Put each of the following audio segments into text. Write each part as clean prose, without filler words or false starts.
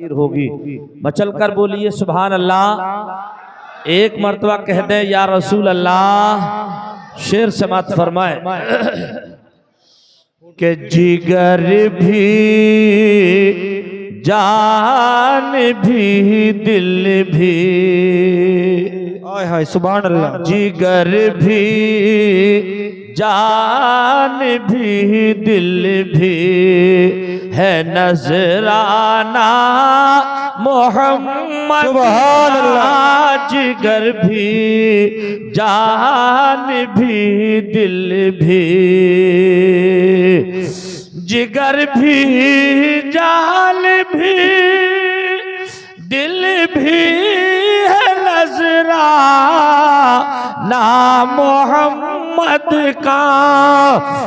होगी। मचल कर बोलिए सुभान अल्लाह। एक मर्तबा कह दे या रसूल अल्लाह। शेर समात फरमाए कि जिगर भी जान भी दिल भी, हाय हाय सुभान अल्लाह। जिगर भी जान भी दिल भी है नजराना मोहम्मद। सुभान अल्लाह। जिगर भी जान भी दिल भी, जिगर भी जान भी दिल भी है नजराना मोहम्मद का,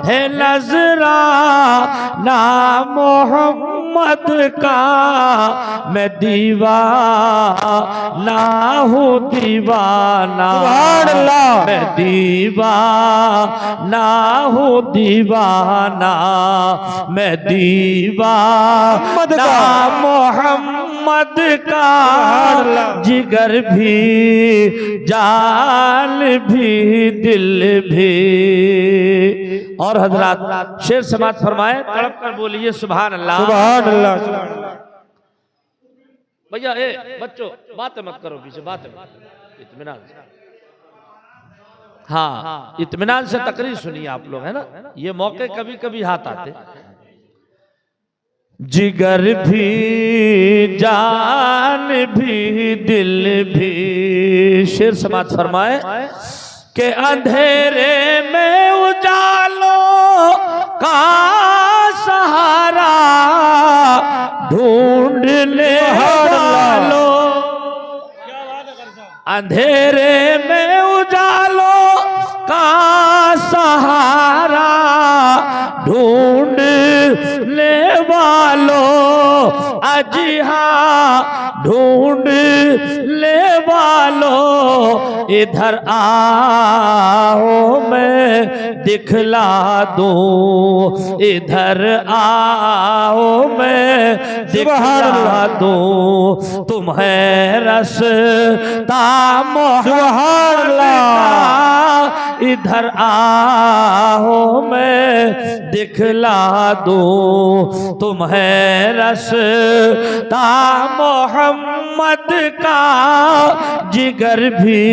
है नजराना मोहम्मद का। मैं दीवाना हूँ दीवाना, सुभान अल्लाह। मैं दीवाना हूँ दीवाना, मैं दीवाना मोहम्मद का। जिगर भी जान भी दिल भी। और हजरात शेर समात फरमाए, तड़प कर बोलिए सुभान अल्लाह। सुभान अल्लाह सुभान अल्लाह। भैया ए बच्चों बातें मत करो, पीछे बातें इत्मीनान से। हाँ इत्मीनान से तकरीर सुनिए आप लोग, है ना। ये मौके कभी कभी हाथ आते। जिगर भी जान भी दिल भी। शेर समात फरमाए के अंधेरे में उजालों का सहारा ढूंढने वालों, अंधेरे में उजालों का सहारा ढूंढने वालों, अजिहा ढूंढ ले वालों। इधर आओ मैं दिखला दूं, इधर आओ मैं दिखला दूं तुम्हें रास्ता मोहम्मद का। इधर आओ मैं दिखला दूं तुम्हें रास्ता मोहम्मद का। जिगर भी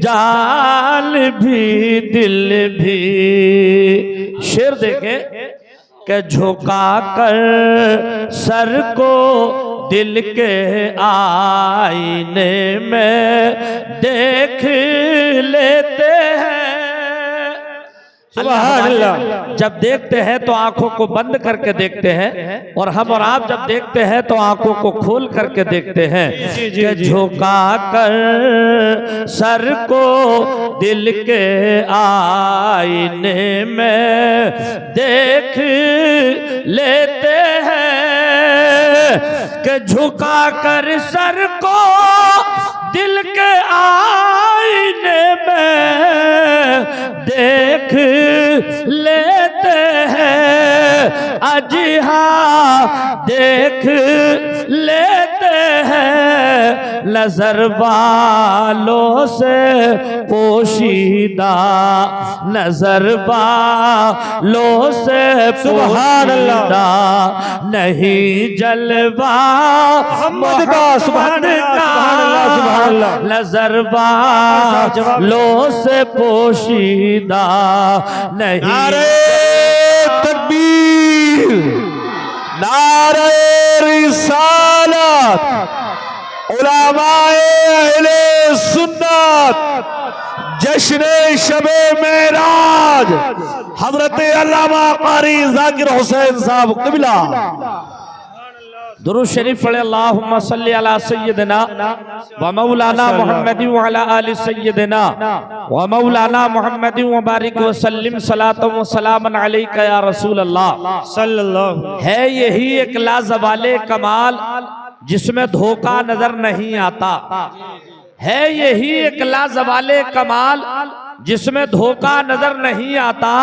जान भी दिल भी। शेर देखें कि झुका कर सर को दिल के आईने में देख लेते हैं। जब देखते हैं तो आंखों को बंद करके देखते हैं, और हम और आप जब देखते हैं तो आंखों को खोल करके देखते हैं। कि झुका कर सर को दिल के आईने में देख लेते हैं। कि झुका कर सर को दिल के आईने में देख लेते हैं। अजिहा देख लेते हैं। नजर वालों से पोशीदा, नजर वालों से पोशीदा नहीं जलवा मोहम्मद का। सुभान अल्लाह। नजर वालों से पोशीदा नहीं। नारे तकबीर, नारे रिसालत, उलमाए अहले सुन्नत, जश्न शबे मेराज हजरत अल्लामा कारी जाकिर हुसैन साहब क़िबला। दुरूद शरीफ पढ़े अल्लाहुम्मा सल्ली अला सय्यिदिना व मौलाना मुहम्मदिन व अला आलि सय्यिदिना व मौलाना मुहम्मदिन व बारिक व सल्लिम सलातन व सलामन अलैका या रसूल अल्लाह सल्लल्लाहु। है यही एक लाजवाले कमाल जिसमें धोखा नजर नहीं आता। है यही एक लाजवाले कमाल जिसमें धोखा नजर नहीं आता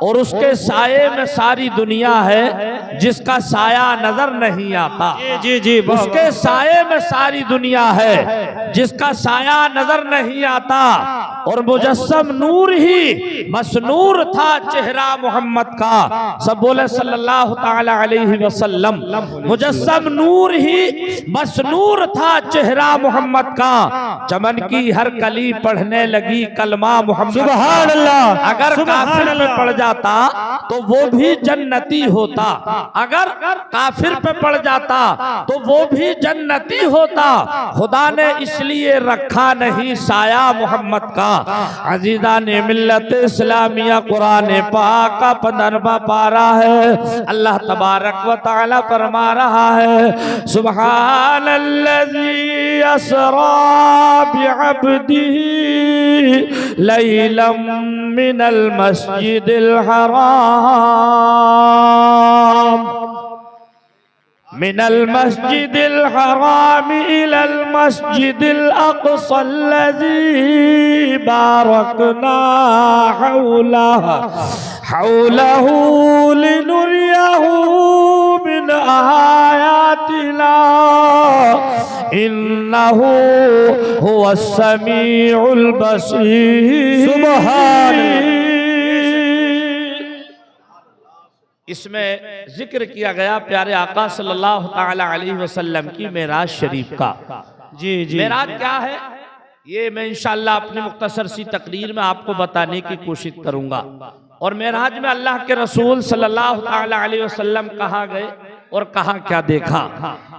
और उसके साये में सारी दुनिया है, जिसका साया नजर नहीं आता। जी जी, उसके साये में सारी दुनिया है, जिसका साया नजर नहीं आता। और मुजस्सम नूर ही मसनूर था चेहरा मोहम्मद का। सब बोले सल्लल्लाहु ताला अलैहि वसल्लम। मुजस्सम नूर ही मसनूर था चेहरा मोहम्मद का। चमन की हर कली पढ़ने लगी कलमा मोहम्मद। सुभान अल्लाह। अगर काफिर में पड़ जाता तो वो भी जन्नती होता, अगर काफिर पे पड़ जाता तो वो भी जन्नती होता। खुदा ने इसलिए रखा नहीं साया मोहम्मद का। अजीजा ने मिल्लत इस्लामिया कुरान पाक का 15वां पारा है। अल्लाह तबारक व तआला फरमा रहा है, सुब्हानल्लज़ी असरा बिअब्दिही लैलम मिनल मस्जिदिल हराम मिनल मस्जिदिल हराम इलल मस्जिदिल अक़सल्लज़ी बारकना हौलहू लिनुरियहू मिन आयातिना इन्नहू हुवस्समीउल बसीर। सुभान। इसमें जिक्र किया गया प्यारे आका सल्लल्लाहु ताला अलैहि वसल्लम की मेराज शरीफ का। जी जी, मेराज क्या है ये मैं इंशाअल्लाह अपनी मुख्तसर सी तकरीर में आपको बताने की कोशिश करूंगा। और मेराज में अल्लाह के रसूल सल्लल्लाहु ताला अलैहि वसल्लम कहाँ गए और कहाँ क्या देखा।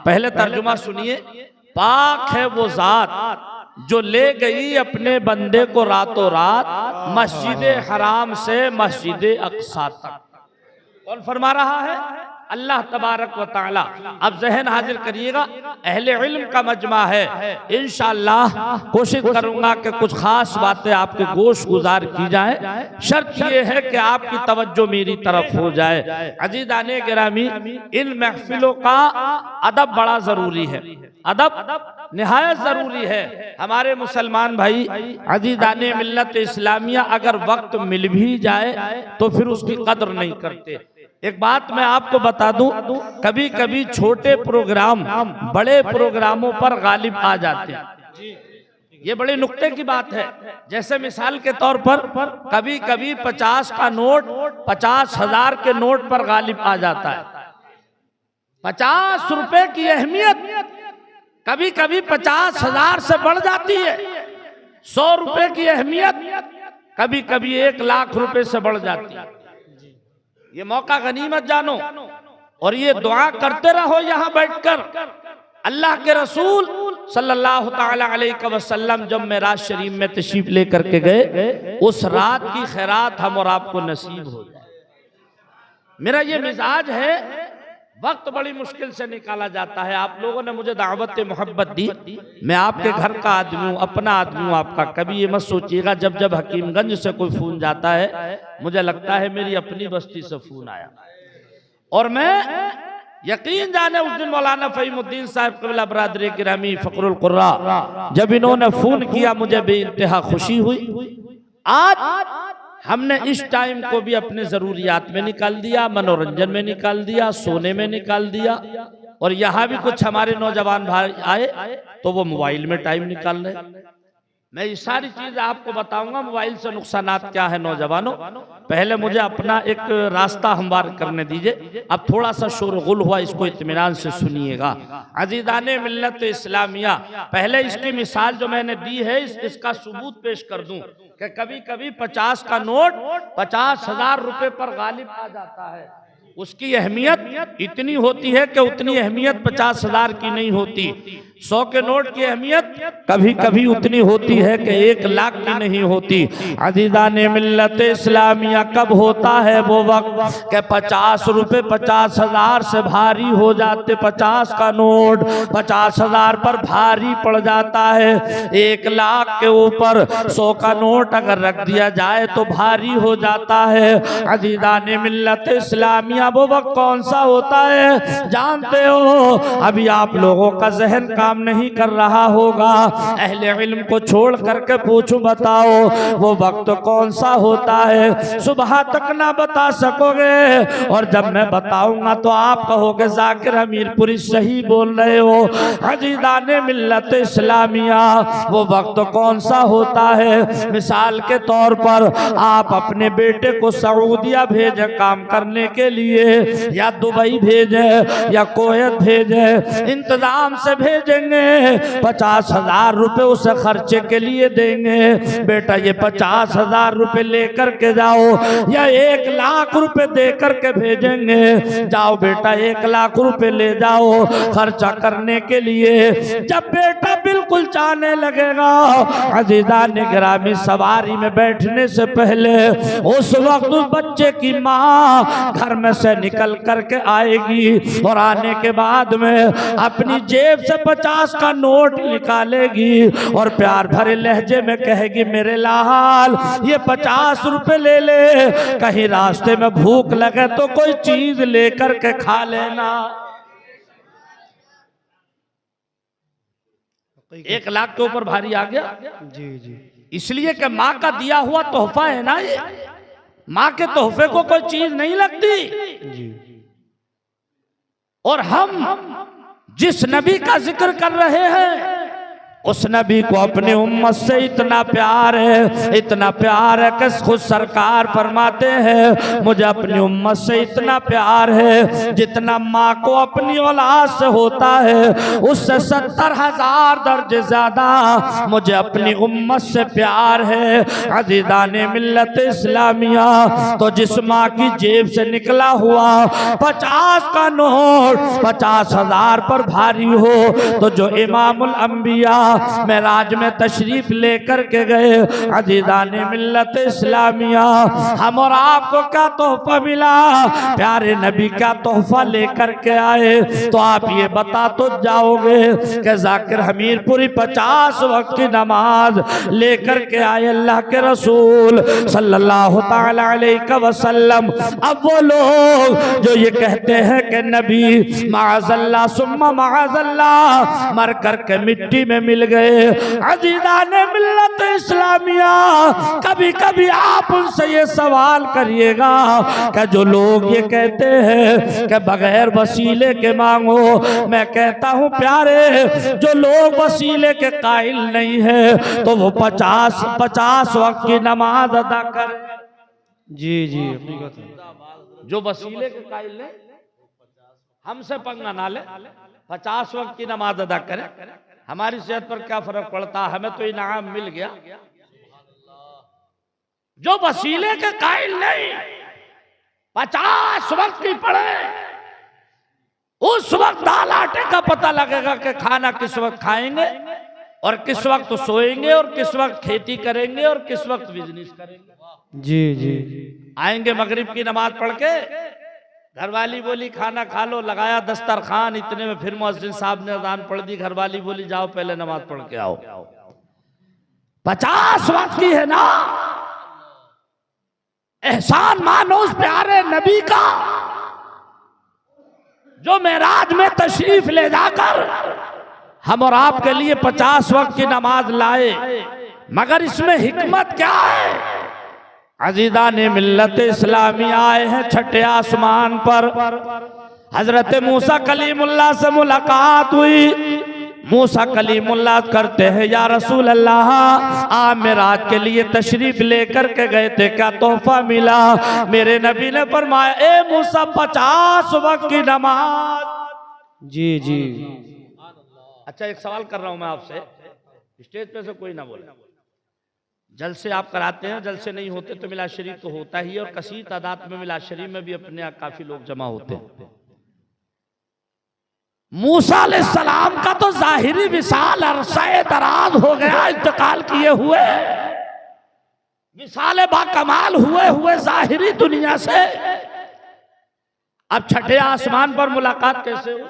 पहले तर्जुमा सुनिए। पाक है वो जात जो ले गई अपने बंदे को रातों रात मस्जिद हराम से मस्जिद अक्सा तक। कौन फरमा रहा है? अल्लाह तबारक व ताला। अब जहन हाजिर करिएगा, अहले इल्म का मजमा है। इंशाअल्लाह कोशिश करूंगा कि कुछ खास बातें आपके गोश गुजार की जाए। शर्त यह है कि आपकी तवज्जो मेरी तरफ हो जाए। अजीज़ाने गिरामी, इन महफिलों का अदब बड़ा जरूरी है। अदब निहायत जरूरी है। हमारे मुसलमान भाई अजीज़ाने मिल्लत इस्लामिया अगर वक्त मिल भी जाए तो फिर उसकी कदर नहीं करते। एक बात मैं आपको बता दूं, कभी कभी छोटे प्रोग्राम बड़े प्रोग्रामों पर गालिब आ जाते हैं। ये बड़े नुक्ते की बात है। जैसे मिसाल के तौर पर कभी कभी 50 का नोट 50,000 के नोट पर गालिब आ जाता है। 50 रुपए की अहमियत कभी कभी 50,000 से बढ़ जाती है। 100 रुपए की अहमियत कभी कभी 1 लाख रुपए से बढ़ जाती है। ये मौका गनीमत जानो और ये दुआ करते रहो यहाँ बैठकर। अल्लाह के रसूल सल्लल्लाहु ताला अलैहि वसल्लम जब मेराज शरीफ में तशरीफ लेकर के गए, उस रात की खैरात हम और आपको नसीब हो जाए। मेरा ये मिजाज है, वक्त बड़ी मुश्किल से निकाला जाता है। आप लोगों ने मुझे दावत मोहब्बत दी, मैं आपके घर का आदमी हूँ, अपना आदमी हूँ आपका। कभी ये मत सोचिएगा जब जब हकीमगंज से कोई फोन जाता है मुझे लगता है मेरी अपनी बस्ती से फोन आया। और मैं यकीन जाने उस दिन मौलाना फहीमुद्दीन साहब क़िबला बरादरी गिरामी फ़ख्रुल क़ुर्रा जब इन्होंने फोन किया मुझे बेइंतहा खुशी हुई। आज हमने इस टाइम को भी अपने जरूरियात में निकाल दिया, मनोरंजन में निकाल दिया, सोने में निकाल दिया। और यहाँ भी कुछ हमारे नौजवान भाई आए तो वो मोबाइल में टाइम निकाल रहे। मैं ये सारी चीज आपको बताऊंगा मोबाइल से नुकसानात क्या है। नौजवानों, पहले मुझे अपना एक रास्ता हमवार करने दीजिए। अब थोड़ा सा शोरगुल हुआ, इसको इत्मीनान से सुनिएगा। अजीज़ाने मिल्लत इस्लामिया, पहले इसकी मिसाल जो मैंने दी है इसका सबूत पेश कर दूं कि कभी कभी 50 का नोट 50,000 रुपए पर गालिब आ जाता है। उसकी अहमियत इतनी होती है कि उतनी अहमियत 50,000 की नहीं होती। 100 के नोट की अहमियत कभी कभी उतनी होती है कि 1 लाख की नहीं होती। अज़ीज़ाने मिल्लत इस्लामिया कब होता है वो वक्त कि 50 रुपए 50,000 से भारी हो जाते। 50 का नोट 50,000 पर भारी पड़ जाता है। 1 लाख के ऊपर 100 का नोट अगर रख दिया जाए तो भारी हो जाता है। अज़ीज़ाने मिल्लत इस्लामिया वो वक्त कौन सा होता है जानते हो? अभी आप लोगों का जहन काम काम नहीं कर रहा होगा, अहले इल्म को छोड़ करके पूछूं बताओ वो वक्त कौन सा होता है? सुबह तक ना बता सकोगे और जब मैं बताऊंगा तो आप कहोगे जाकिर हमीरपुरी सही बोल रहे हो। अजीज़ाने मिल्लत इस्लामिया, वो वक्त कौन सा होता है? मिसाल के तौर पर आप अपने बेटे को सऊदिया भेजे काम करने के लिए, या दुबई भेजे या कोयत भेजे, इंतजाम से भेजेंगे, 50,000 रुपए उसे खर्चे के लिए देंगे। बेटा ये 50,000 रुपए लेकर के जाओ, या 1 लाख रुपए दे करके भेजेंगे। जाओ बेटा 1 लाख रुपए ले जाओ खर्चा करने के लिए। जब बेटा बिल्कुल जाने लगेगा, अजीजा ने गिरामी सवारी में बैठने से पहले उस वक्त उस बच्चे की माँ घर में से निकल करके आएगी और आने के बाद में अपनी जेब से 50 का नोट निकालेगी और प्यार भरे लहजे में कहेगी मेरे लाल ये 50 रुपए ले ले, कहीं रास्ते में भूख लगे तो कोई चीज लेकर के खा लेना। 1 लाख के ऊपर भारी आ गया। जी जी। इसलिए कि माँ का दिया हुआ तोहफा है ना, ये माँ के तोहफे को कोई चीज नहीं लगती। जी। और हम जिस नबी का जिक्र कर रहे हैं उस नबी को अपनी उम्मत से इतना प्यार है, इतना प्यार है कि खुद सरकार फरमाते हैं मुझे अपनी उम्मत से इतना प्यार है जितना माँ को अपनी औलाद से होता है, उससे 70,000 दर्जे ज्यादा मुझे अपनी उम्मत से प्यार है। अज़ीज़ाने मिल्लत इस्लामिया, तो जिस माँ की जेब से निकला हुआ 50 का नोट 50,000 पर भारी हो, तो जो इमामुल अंबिया मेराज में तशरीफ लेकर के गए, अज़ीज़ाने मिल्लत इस्लामिया, हम और आपको क्या तोहफा मिला? प्यारे नबी का तोहफा लेकर के आए। तो आप ये बता तो जाओगे कि जाकिर हमीरपुरी 50 वक्त की नमाज लेकर के आए अल्लाह के रसूल सल्लल्लाहु ताला अलैहि वसल्लम। अब वो लोग जो ये कहते हैं कि नबी माअज़ल्लाह सुम्मा माअज़ल्लाह मर करके मिट्टी में मिल गए। अज़ीज़ाने मिल्लत इस्लामिया, कभी कभी आप उनसे ये सवाल करिएगा कि जो लोग ये कहते हैं कि बगैर वसीले के मांगो, मैं कहता हूँ प्यारे जो लोग वसीले के कायल नहीं है तो वो 50 वक्त की नमाज अदा करें। जी जी। जो वसीले के कायल नहीं, हमसे पंगा ना ले, 50 वक्त की नमाज अदा करें। हमारी सेहत पर क्या फर्क पड़ता, हमें तो इनाम मिल गया। जो वसीले के कायल नहीं 50 वक्त की पढ़े, उस वक्त दाल आटे का पता लगेगा कि खाना किस वक्त खाएंगे और किस वक्त सोएंगे और किस वक्त खेती करेंगे और किस वक्त बिजनेस करेंगे। जी जी। आएंगे मगरिब की नमाज पढ़ के, घरवाली बोली खाना खा लो, लगाया दस्तरखान, इतने में फिर मुअज्जिन साहब ने अज़ान पढ़ दी, घरवाली बोली जाओ पहले नमाज पढ़ के आओ। 50 वक्त की है ना, एहसान मानो उस प्यारे नबी का जो मेराज में तशरीफ ले जाकर हम और आपके लिए 50 वक्त की नमाज लाए। मगर इसमें हिकमत क्या है? अज़ीज़ाने मिल्लत इस्लामी आए हैं छठे आसमान पर। हजरत मूसा कलीमुल्लाह से मुलाकात हुई। मूसा कलीमुल्लाह करते हैं या रसूल अल्लाह आप मेराज के लिए तशरीफ लेकर के गए थे, क्या तोहफा मिला? मेरे नबी ने फरमाया ए मूसा 50 वक्त की नमाज। जी जी। अच्छा एक सवाल कर रहा हूं मैं आपसे, स्टेज पे से कोई ना बोले। जलसे आप कराते हैं, जलसे नहीं होते तो मिलाद शरीफ तो होता ही, और कसीर तादाद में मिलाद शरीफ में भी अपने काफी लोग जमा होते हैं। मूसा अलैहिस्सलाम का तो जाहिरी विसाल अरसा दराज हो गया, इंतकाल किए हुए, विसाल बाकमाल हुए जाहिरी दुनिया से। अब छठे आसमान पर मुलाकात कैसे हुई?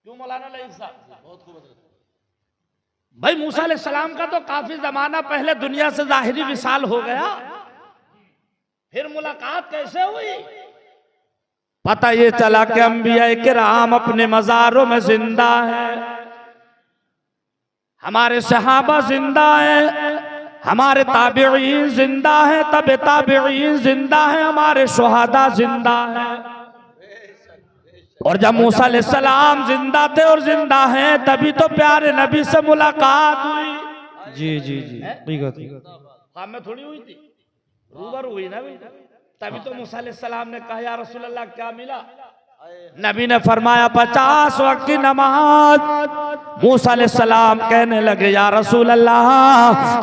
क्यों मौलाना लईक साहब? भाई मूसा अलैहिस्सलाम का तो काफी जमाना पहले दुनिया से जाहिरी विसाल हो गया, फिर मुलाकात कैसे हुई? पता ये चला कि अंबिया किराम अपने मज़ारों में जिंदा है, हमारे सहाबा जिंदा है, हमारे ताबिईन जिंदा है, तबे ताबिईन जिंदा है, हमारे शुहदा जिंदा है। और जब मूसा अलैहिस्सलाम जिंदा थे और जिंदा हैं, तभी तो प्यारे नबी से मुलाकात हुई। जी जी जी हाँ में थोड़ी हुई थी, रूबरू हुई ना भाई। तभी तो मूसा अलैहिस्सलाम ने कहा या रसूल अल्लाह क्या मिला? नबी ने फरमाया 50 वक्त की नमाज। मूसा अलैहिस्सलाम कहने लगे या रसूल अल्लाह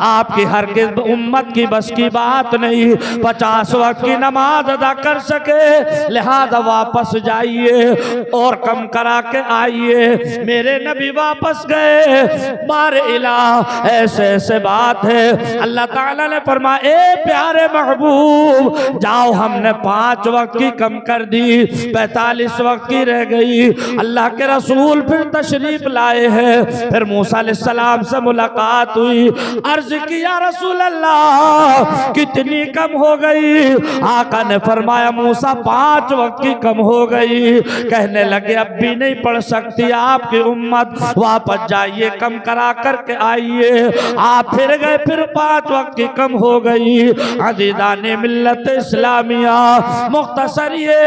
आपकी हरगिज़ उम्मत की बस की बात नहीं, 50 वक्त की नमाज अदा कर सके, लिहाजा वापस जाइए और कम करा के आइए। मेरे नबी वापस गए, बार इलाह ऐसे ऐसे बात है। अल्लाह ताला ने फरमाया ए प्यारे महबूब जाओ, हमने 5 वक्त की कम कर दी, 45 वक्त की रह गई। अल्लाह के रसूल फिर तशरीफ लाए हैं। फिर मूसा अलैहिस्सलाम से मुलाकात हुई, अर्ज किया रसूल अल्लाह कितनी कम हो गई? आका ने फरमाया मूसा 5 वक्त की कम हो गई। कहने लगे अब भी नहीं पढ़ सकती आपकी उम्मत, वापस जाइए कम करा करके आइए। आप फिर गए, फिर 5 वक्त की कम हो गई। अज़ीज़ाने मिल्लत इस्लामिया मुख्तसर ये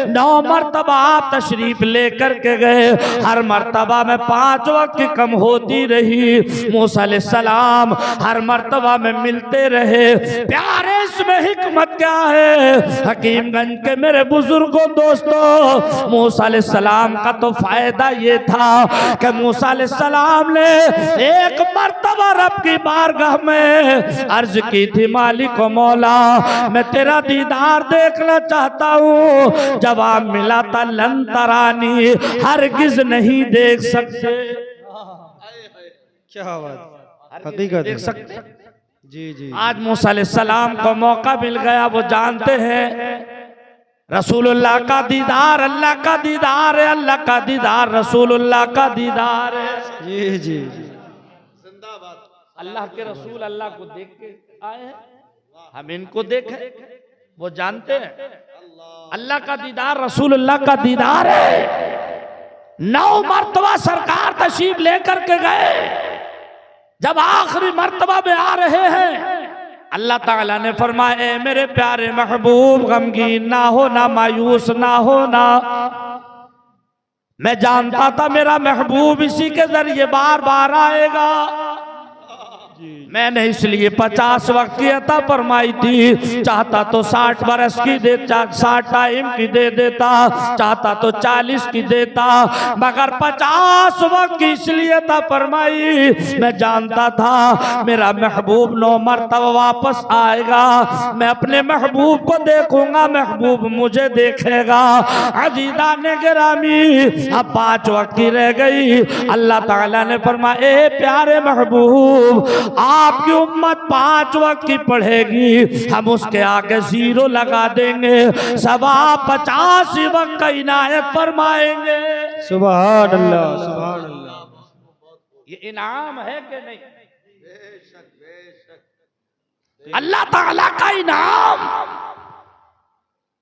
9 मरतबा आप तशरीफ लेकर के गए, हर मर्तबा में 5 वक्त की कम होती रही। मूसा अलैहिस्सलाम हर मर्तबा में मिलते रहे। प्यारे इसमें हिकमत क्या है हकीमगंज के मेरे बुजुर्गों दोस्तों? मूसा अलैहिस्सलाम का तो फायदा ये था कि मूसा अलैहिस्सलाम ने एक मर्तबा रब की बारगाह में अर्ज की थी मालिक व मौला मैं तेरा दीदार देखना चाहता हूँ। जवाब मिला था लन तरानी, हरगिज नहीं देख सकते। क्या बात, हकीकत देख सकते जी जी। आज मूसा अलैहिस्सलाम को मौका मिल गया, वो जानते हैं रसूलुल्लाह का दीदार अल्लाह का दीदार है, अल्लाह का दीदार रसूलुल्लाह का दीदार है। जी जी अल्लाह के रसूल अल्लाह को देख के आए हैं, हम इनको देखें, वो जानते हैं अल्लाह का दीदार रसूलुल्लाह का दीदार है। 9 मर्तबा सरकार तशरीफ लेकर के गए, जब आखिरी मर्तबा में आ रहे हैं अल्लाह ताला ने फरमाया ए मेरे प्यारे महबूब गमगीन ना हो ना मायूस ना हो ना। मैं जानता था मेरा महबूब इसी के जरिए बार बार आएगा। मैंने इसलिए 50 वक्त की अता फरमाई थी। चाहता तो 60 बरस की दे, 60 टाइम की दे देता, चाहता तो 40 की देता, मगर 50 वक्त की इसलिए अता फरमाई। मैं जानता था मेरा महबूब 9 मरतबा वापस आएगा, मैं अपने महबूब को देखूंगा, महबूब मुझे देखेगा। अजीजा ने गिरामी अब 5 वक्त की रह गई। अल्लाह ताला ने फरमाया ए प्यारे महबूब आपकी उम्मत 5 वक्त की पढ़ेगी, हम उसके आगे 0 लगा देंगे, सवा 50 वक्त का इनायत फरमाएंगे। सुभान अल्लाह सुभान अल्लाह। ये इनाम है कि नहीं? अल्लाह ताला का इनाम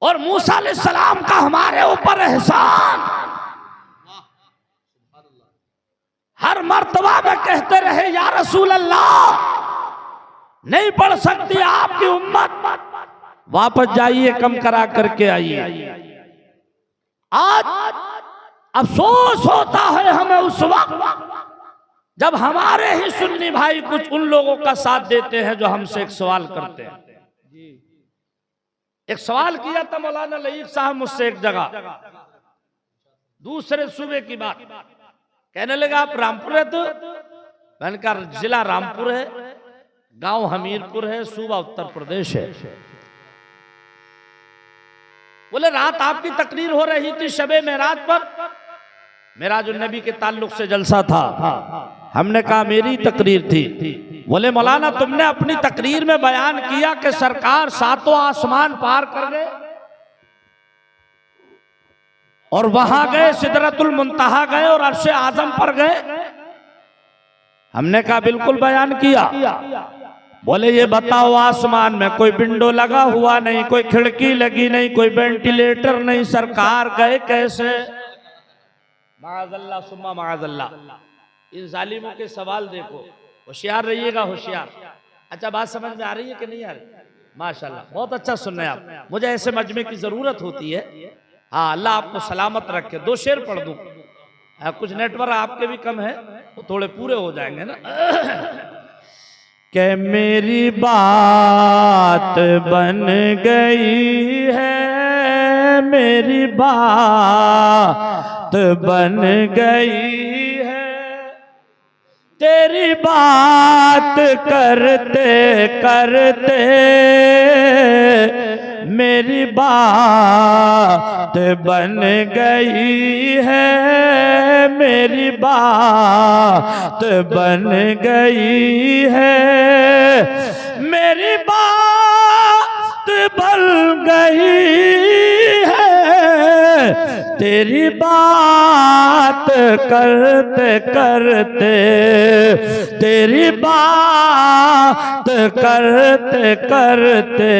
और मूसा अलैहिस्सलाम का हमारे ऊपर एहसान। हर मर्तबा में कहते रहे या रसूल अल्लाह नहीं पढ़ सकती आपकी उम्मत, वापस जाइए कम करा करके आइए। आज अफसोस होता है हमें उस वक्त जब हमारे ही सुन्नी भाई कुछ उन लोगों का साथ देते हैं जो हमसे एक सवाल करते हैं। एक सवाल किया था मौलाना लईक साहब मुझसे एक जगह, दूसरे सूबे की बात, कहने लगा आप रामपुर है? तो मैंने कहा जिला रामपुर है, गांव हमीरपुर है, सूबा उत्तर प्रदेश है। बोले रात आपकी तकरीर हो रही थी शबे मेराज पर, मेराजुन नबी के ताल्लुक से जलसा था। हमने कहा मेरी तकरीर थी। बोले मौलाना तुमने अपनी तकरीर में बयान किया कि सरकार 7वां आसमान पार कर गए और वहां गए, सिदरतुल मुंतहा गए और अर्शे आजम पर गए। हमने कहा बिल्कुल बयान किया। बोले ये बताओ आसमान में कोई विंडो लगा हुआ नहीं, कोई खिड़की लगी नहीं, कोई वेंटिलेटर नहीं, सरकार गए कैसे? माअज़ल्लाह सुम्मा माअज़ल्लाह। इन जालिमों के सवाल देखो, होशियार रहिएगा, होशियार। अच्छा बात समझ में आ रही है कि नहीं आ रही? माशाल्लाह बहुत अच्छा सुन रहे हैं आप। मुझे ऐसे मजमे की जरूरत होती है। हाँ अल्लाह आपको सलामत रखे। 2 शेर पढ़ दूं, कुछ नेटवर्क आपके भी कम है तो थोड़े पूरे हो जाएंगे ना। कि मेरी बात बन गई है, मेरी बात बन गई है, तेरी बात करते करते मेरी बात बन गई है, मेरी बात बन गई है, मेरी बात बन गई है, तेरी बात करते करते, तेरी बात करते करते,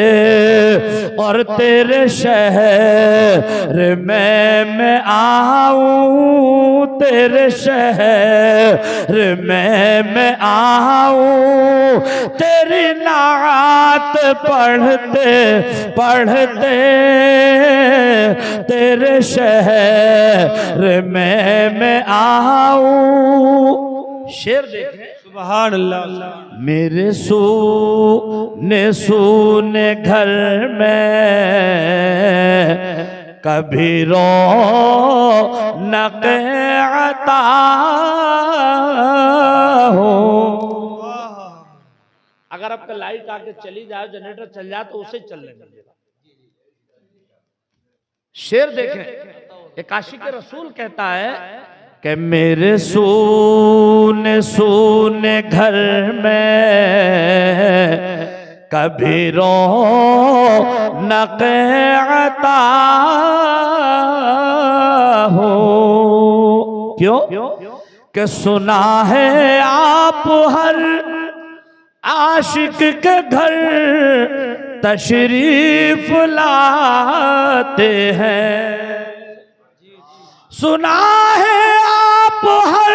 और तेरे शहर में मैं आऊं, तेरे शहर में मैं आऊं, तेरी नात पढ़ते पढ़ते, तेरे शहर में मैं आऊं। शेर देखें, सुभान अल्लाह। मेरे सूने घर में कभी रौनक अता हो। अगर आपका लाइट आके चली जाए, जनरेटर चल जाए तो उसे चलने दीजिएगा। शेर देखें, एक आशिक रसूल कहता है कि मेरे सूने घर में कभी रौनक अता हो। क्यों? कि सुना है आप हर आशिक के घर तशरीफ लाते हैं, सुना है आप हर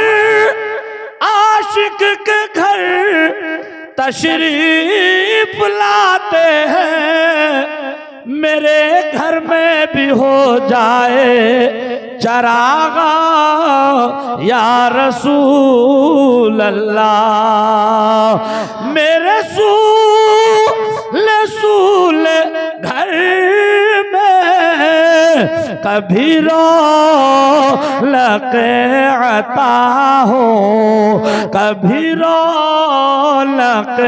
आशिक के घर तशरीफ लाते हैं, मेरे घर में भी हो जाए चरागा या रसूल अल्लाह, मेरे रसूल घर में कभी रौनक अता हो, कभी रौनक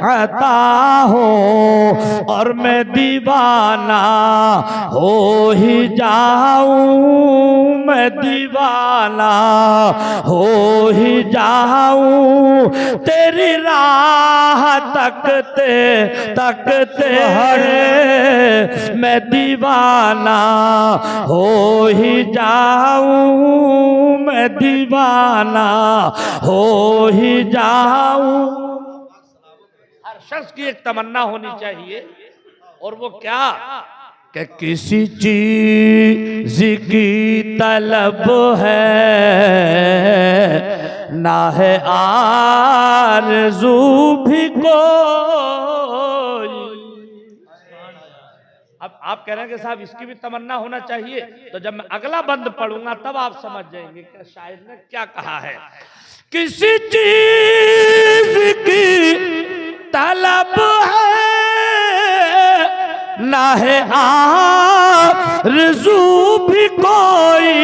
अता हो, और मैं दीवाना हो ही जाऊं, मैं दीवाना हो ही जाऊं, तेरी राह तकते तकते मैं दीवाना हो ही जाऊं, मैं दीवाना हो ही जाऊं। हर शख्स की एक तमन्ना होनी चाहिए, और वो क्या? कि किसी चीज की तलब है ना है आरज़ू भी कोई। अब आप कह रहे हैं कि साहब इसकी भी तमन्ना होना चाहिए, तो जब मैं अगला बंद पढ़ूंगा तब आप समझ जाएंगे कि शायर ने क्या कहा है। किसी चीज की तलब है ना है आरज़ू भी कोई,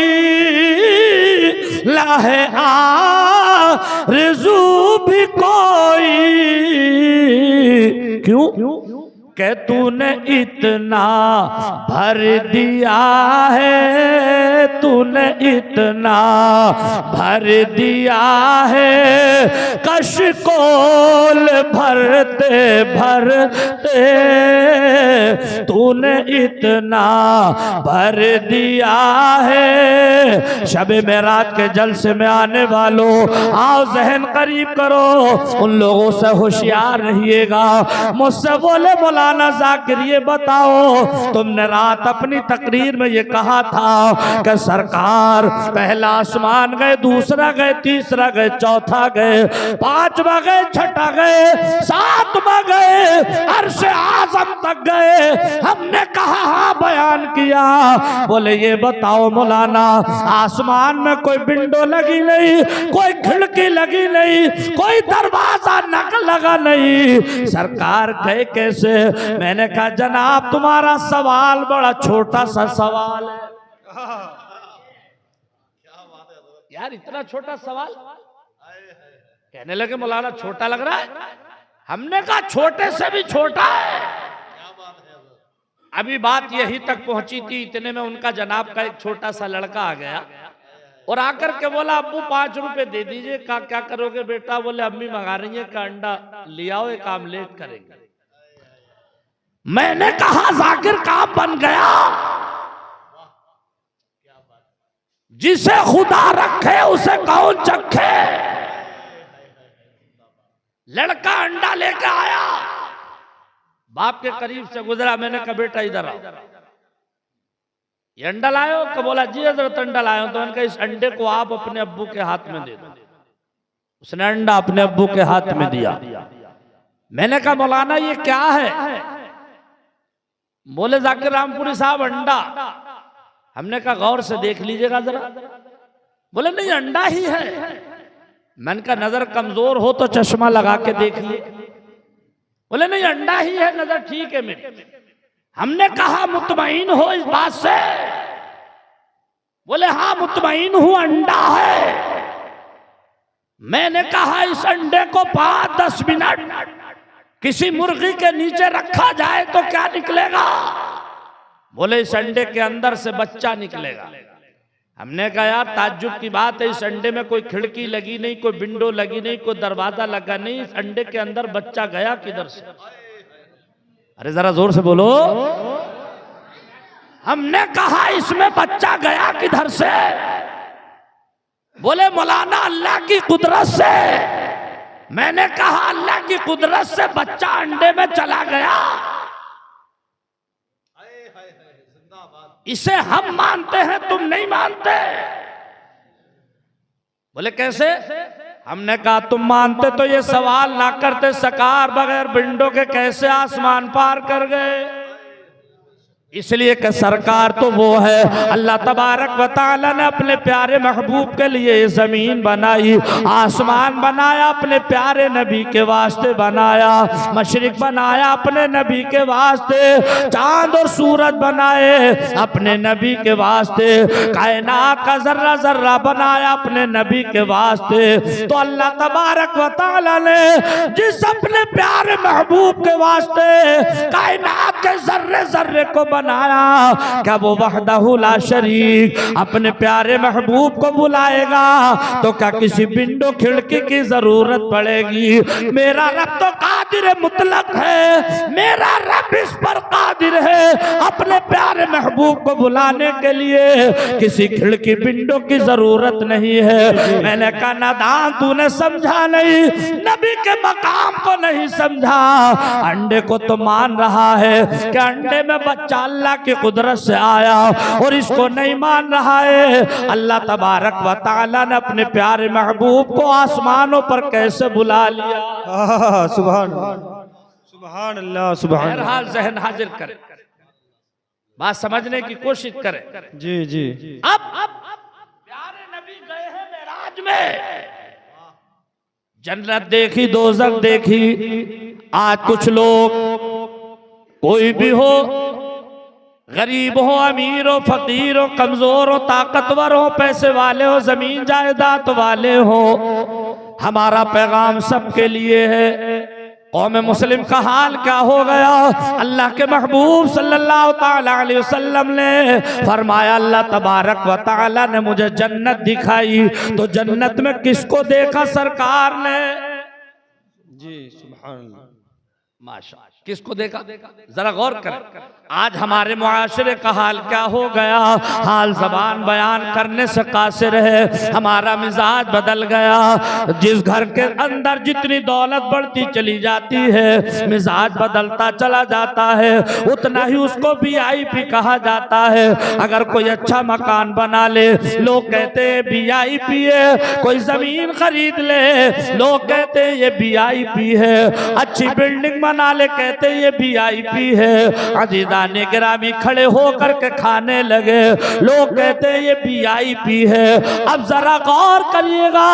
ना है आरज़ू भी कोई। क्यों? कि तूने इतना भर दिया है, तूने इतना भर दिया है, कशकोल भरते भरते तूने इतना भर दिया है। शब मेराज के जलसे में आने वालों, आओ जहन करीब करो, उन लोगों से होशियार रहिएगा। मुझसे बोले मौलाना जाकिर ये बताओ, तुमने रात अपनी तकरीर में ये कहा था कि सरकार पहला आसमान गए, दूसरा गए, तीसरा गए, चौथा गए, पांचवा गए, छठा गए, सातवां गए, अर्श आज़म तक गए। हमने कहा हाँ बयान किया। बोले ये बताओ मौलाना, आसमान में कोई विंडो लगी नहीं, कोई खिड़की लगी नहीं, कोई दरवाजा नक लगा नहीं, सरकार गए कैसे? मैंने कहा जनाब तुम्हारा सवाल बड़ा छोटा सा सवाल है। यार इतना छोटा सवाल? कहने लगे मौलाना छोटा लग रहा है। हमने कहा छोटे से भी छोटा है। अभी बात यही तक पहुंची थी, इतने में उनका जनाब का एक छोटा सा लड़का आ गया और आकर के बोला अब्बू 5 रुपए दे दीजिए। कहा क्या करोगे बेटा? बोले अम्मी मंगा रही है का अंडा ले आओ, एक आमलेट करेंगे। मैंने कहा जाकिर काम बन गया। जिसे खुदा रखे उसे कौन चखे। लड़का अंडा लेके आया, बाप के करीब से गुजरा। मैंने कहा बेटा इधर आओ, ये अंडा लायो? तो बोला जी हजरत अंडा लायो। तो मैंने कहा इस अंडे को आप अपने अब्बू के हाथ में दे दो। उसने अंडा अपने अब्बू के हाथ में दिया। मैंने कहा मौलाना ये क्या है? बोले जाकिर रामपुरी साहब अंडा। हमने कहा गौर से देख लीजिएगा जरा। बोले नहीं अंडा ही है। मैंने कहा नजर कमजोर हो तो चश्मा लगा के देखिए। बोले नहीं अंडा ही है, नजर ठीक है मेरी। हमने कहा मुतमईन हो इस बात से? बोले हाँ मुतमईन हूं, अंडा है। मैंने कहा इस अंडे को 5-10 मिनट किसी मुर्गी के नीचे रखा जाए तो क्या निकलेगा? बोले इस अंडे के अंदर से बच्चा निकलेगा। हमने कहा यार ताज्जुब की बात है, इस अंडे में कोई खिड़की लगी नहीं, कोई विंडो लगी नहीं, कोई दरवाजा लगा नहीं, इस अंडे के अंदर बच्चा गया किधर से? अरे जरा जोर से बोलो। हमने कहा इसमें बच्चा गया किधर से? बोले मौलाना अल्लाह की कुदरत से। मैंने कहा अल्लाह की कुदरत से बच्चा अंडे में चला गया। इसे हम मानते हैं, तुम नहीं मानते। बोले कैसे? हमने कहा तुम मानते तो ये सवाल ना करते, सरकार बगैर विंडो के कैसे आसमान पार कर गए? इसलिए कि सरकार तो वो है, अल्लाह तबारक व तआला ने अपने प्यारे महबूब के लिए जमीन बनाई, आसमान बनाया अपने प्यारे नबी के वास्ते बनाया, मशरिक बनाया अपने नबी के वास्ते, चांद और सूरज बनाए अपने नबी के वास्ते, कायनात का जर्रा जर्रा बनाया अपने नबी के वास्ते। तो अल्लाह तबारक व तआला ने जिस अपने प्यारे महबूब के वास्ते कायनात के जर्रे जर्रे को बनाया, क्या वो वहदहु ला शरीक अपने प्यारे महबूब को बुलाएगा तो क्या किसी विंडो खिड़की की जरूरत पड़ेगी? मेरा रब तो कादिर मुतलक है, मेरा रब इस पर कादिर है अपने प्यारे महबूब को बुलाने के लिए किसी खिड़की विंडो की जरूरत नहीं है। मैंने कहा नादान तूने समझा नहीं, नबी के मकाम को नहीं समझा। अंडे को तो मान रहा है कि अंडे में बच्चा अल्लाह की कुदरत से आया, और इसको नहीं मान रहा है अल्लाह तबारक व तआला ने अपने प्यारे महबूब को आसमानों पर कैसे बुला लिया। सुभान सुभान अल्लाह सुभान। बहरहाल ज़हन हाजिर करें, बात समझने की कोशिश करें। जी जी। अब प्यारे नबी गए हैं मेराज में, जन्नत देखी, दोज़ख देखी। आज कुछ लोग, कोई भी हो, गरीब हो, अमीर हो, फकीर हो, कमजोर हो, ताकतवर हो, पैसे वाले हो, जमीन जायदाद वाले हो, हमारा पैगाम सबके लिए है। कौम मुस्लिम का हाल क्या हो गया। अल्लाह के महबूब सल्लल्लाहु ताला अलैहि वसल्लम ने फरमाया अल्लाह तबारक व ताला ने मुझे जन्नत दिखाई, तो जन्नत में किसको देखा सरकार ने? जी सुभान अल्लाह, माशा, किसको देखा? जरा गौर करें। आज हमारे मुआशरे का हाल क्या हो गया। हाल जबान बयान करने से कासिर है, हमारा मिजाज बदल गया। जिस घर के अंदर जितनी दौलत बढ़ती चली जाती है, मिजाज बदलता चला जाता है, उतना ही उसको VIP कहा जाता है। अगर कोई अच्छा मकान बना ले, लोग कहते हैं VIP है। कोई जमीन खरीद ले, लोग कहते हैं ये VIP है। अच्छी बिल्डिंग बना ले, कहते ये VIP है। अजीज़ाने गिरामी खड़े होकर के खाने लगे, लोग कहते हैं ये VIP है। अब जरा गौर करिएगा,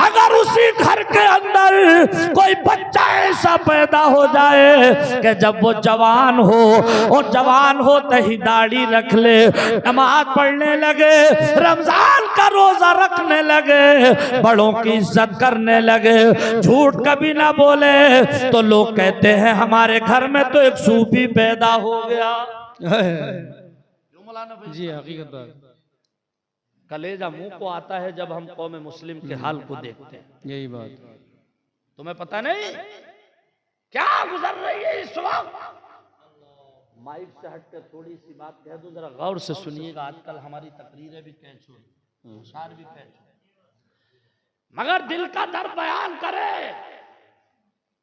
अगर उसी घर के अंदर कोई बच्चा ऐसा पैदा हो जाए कि जब वो जवान हो और जवान होते ही दाढ़ी रख ले, नमाज पढ़ने लगे, रमजान का रोजा रखने लगे, बड़ों की इज्जत करने लगे, झूठ कभी ना बोले, तो लोग कहते हैं हमारे घर में तो एक सूफी पैदा हो गया। जी हकीकत बात, कलेजा मुंह को आता है जब हम कौम मुस्लिम के हाल को देखते हैं। यही बात। तुम्हें पता नहीं क्या गुजर रही है इस वक्त। माइक से हटकर थोड़ी सी बात कह दूं, जरा गौर से सुनिएगा। आजकल हमारी तकरीरें भी कैच हो रही, इशार भी कैच हो, मगर दिल का दर्द बयान करे।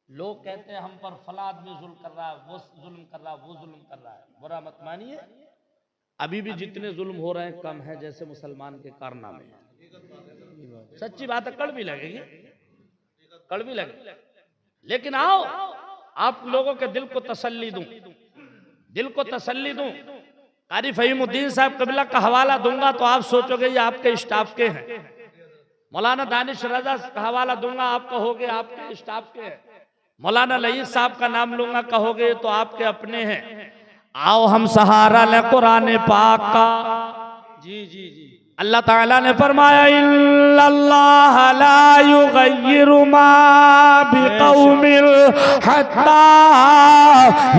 लोग कहते हैं हम पर फला आदमी जुल्म कर रहा है, वो जुल्म कर रहा है, वो जुल्म कर रहा है। बुरा मत मानिए, अभी भी जितने जुल्म हो रहे हैं कम है जैसे मुसलमान के कारनामे हैं। सच्ची बात है, कड़वी लगेगी, कड़वी लगेगी, लेकिन आओ आप लोगों के दिल को तसल्ली दूं, दिल को तसल्ली दूं। कारी फहीमुद्दीन साहब कबिला का हवाला दूंगा तो आप सोचोगे ये आपके स्टाफ के हैं। मौलाना दानिश रजा का हवाला दूंगा आप कहोगे आपके स्टाफ के हैं। मौलाना लईद साहब का नाम लूंगा कहोगे तो आपके अपने हैं। आओ हम सहारा ले कुरान पाक का। जी जी जी, अल्लाह ताला ने फरमाया इन्नल्लाह ला युगय्यिरु मा बिकौमिन हत्ता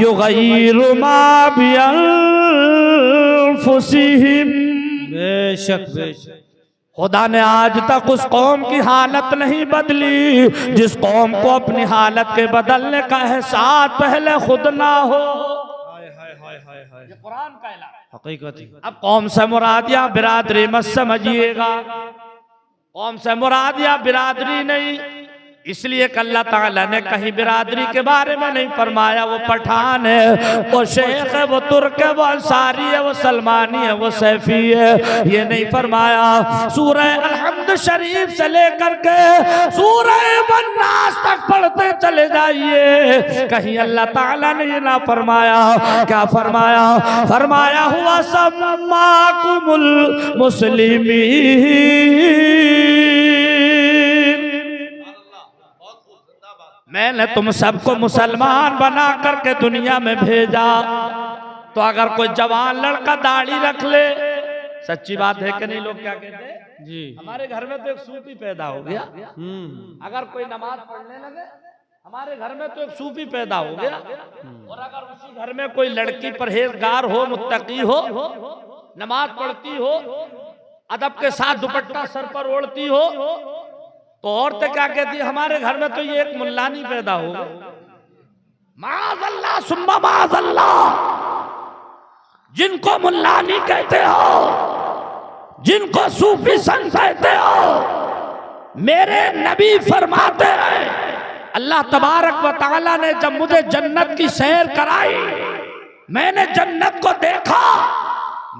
युगय्यिरु मा बिअनफुसिहिम। बेशक बेशक, खुदा ने आज तक उस कौम की हालत नहीं बदली जिस कौम को अपनी हालत के बदलने का एहसास पहले खुद ना हो। ये कुरान का ऐलान है, हकीकत है। अब कौम से मुरादिया बिरादरी मत समझिएगा, कौम से मुरादिया बिरादरी नहीं, इसलिए कि अल्लाह ताला ने कहीं बिरादरी के बारे में नहीं फरमाया वो पठान है, वो शेख है, वो तुर्क है, वो अंसारी है, वो सलमानी है, वो सैफी है, ये नहीं फरमाया। सूरह अलहम्द शरीफ से लेकर के सूरह वन्नास तक पढ़ते चले जाइए, कहीं अल्लाह ताला ने ये ना फरमाया। क्या फरमाया? फरमाया हुआ सम्माकुमुल मुस्लिमीन, मैंने तुम सबको मुसलमान बना करके दुनिया में भेजा। तो अगर कोई जवान लड़का दाढ़ी रख ले, सच्ची बात है कि नहीं? लोग क्या कहते हैं जी, हमारे घर में तो एक सूफी पैदा हो गया। अगर कोई नमाज पढ़ने लगे, हमारे घर में तो एक सूफी पैदा हो गया। और अगर उसी घर में कोई लड़की परहेजगार हो, मुत्तकी हो, नमाज पढ़ती हो, अदब के साथ दुपट्टा सर पर ओढ़ती हो, तो औरतें क्या कहती है? हमारे घर में तो ये एक मुल्लानी पैदा हो। माज़अल्लाह सुम्मा माज़अल्लाह, जिनको मुल्लानी कहते हो, जिनको सूफी संत कहते हो, मेरे नबी फरमाते हैं अल्लाह तबारक व तआला ने जब मुझे जन्नत की सैर कराई, मैंने जन्नत को देखा,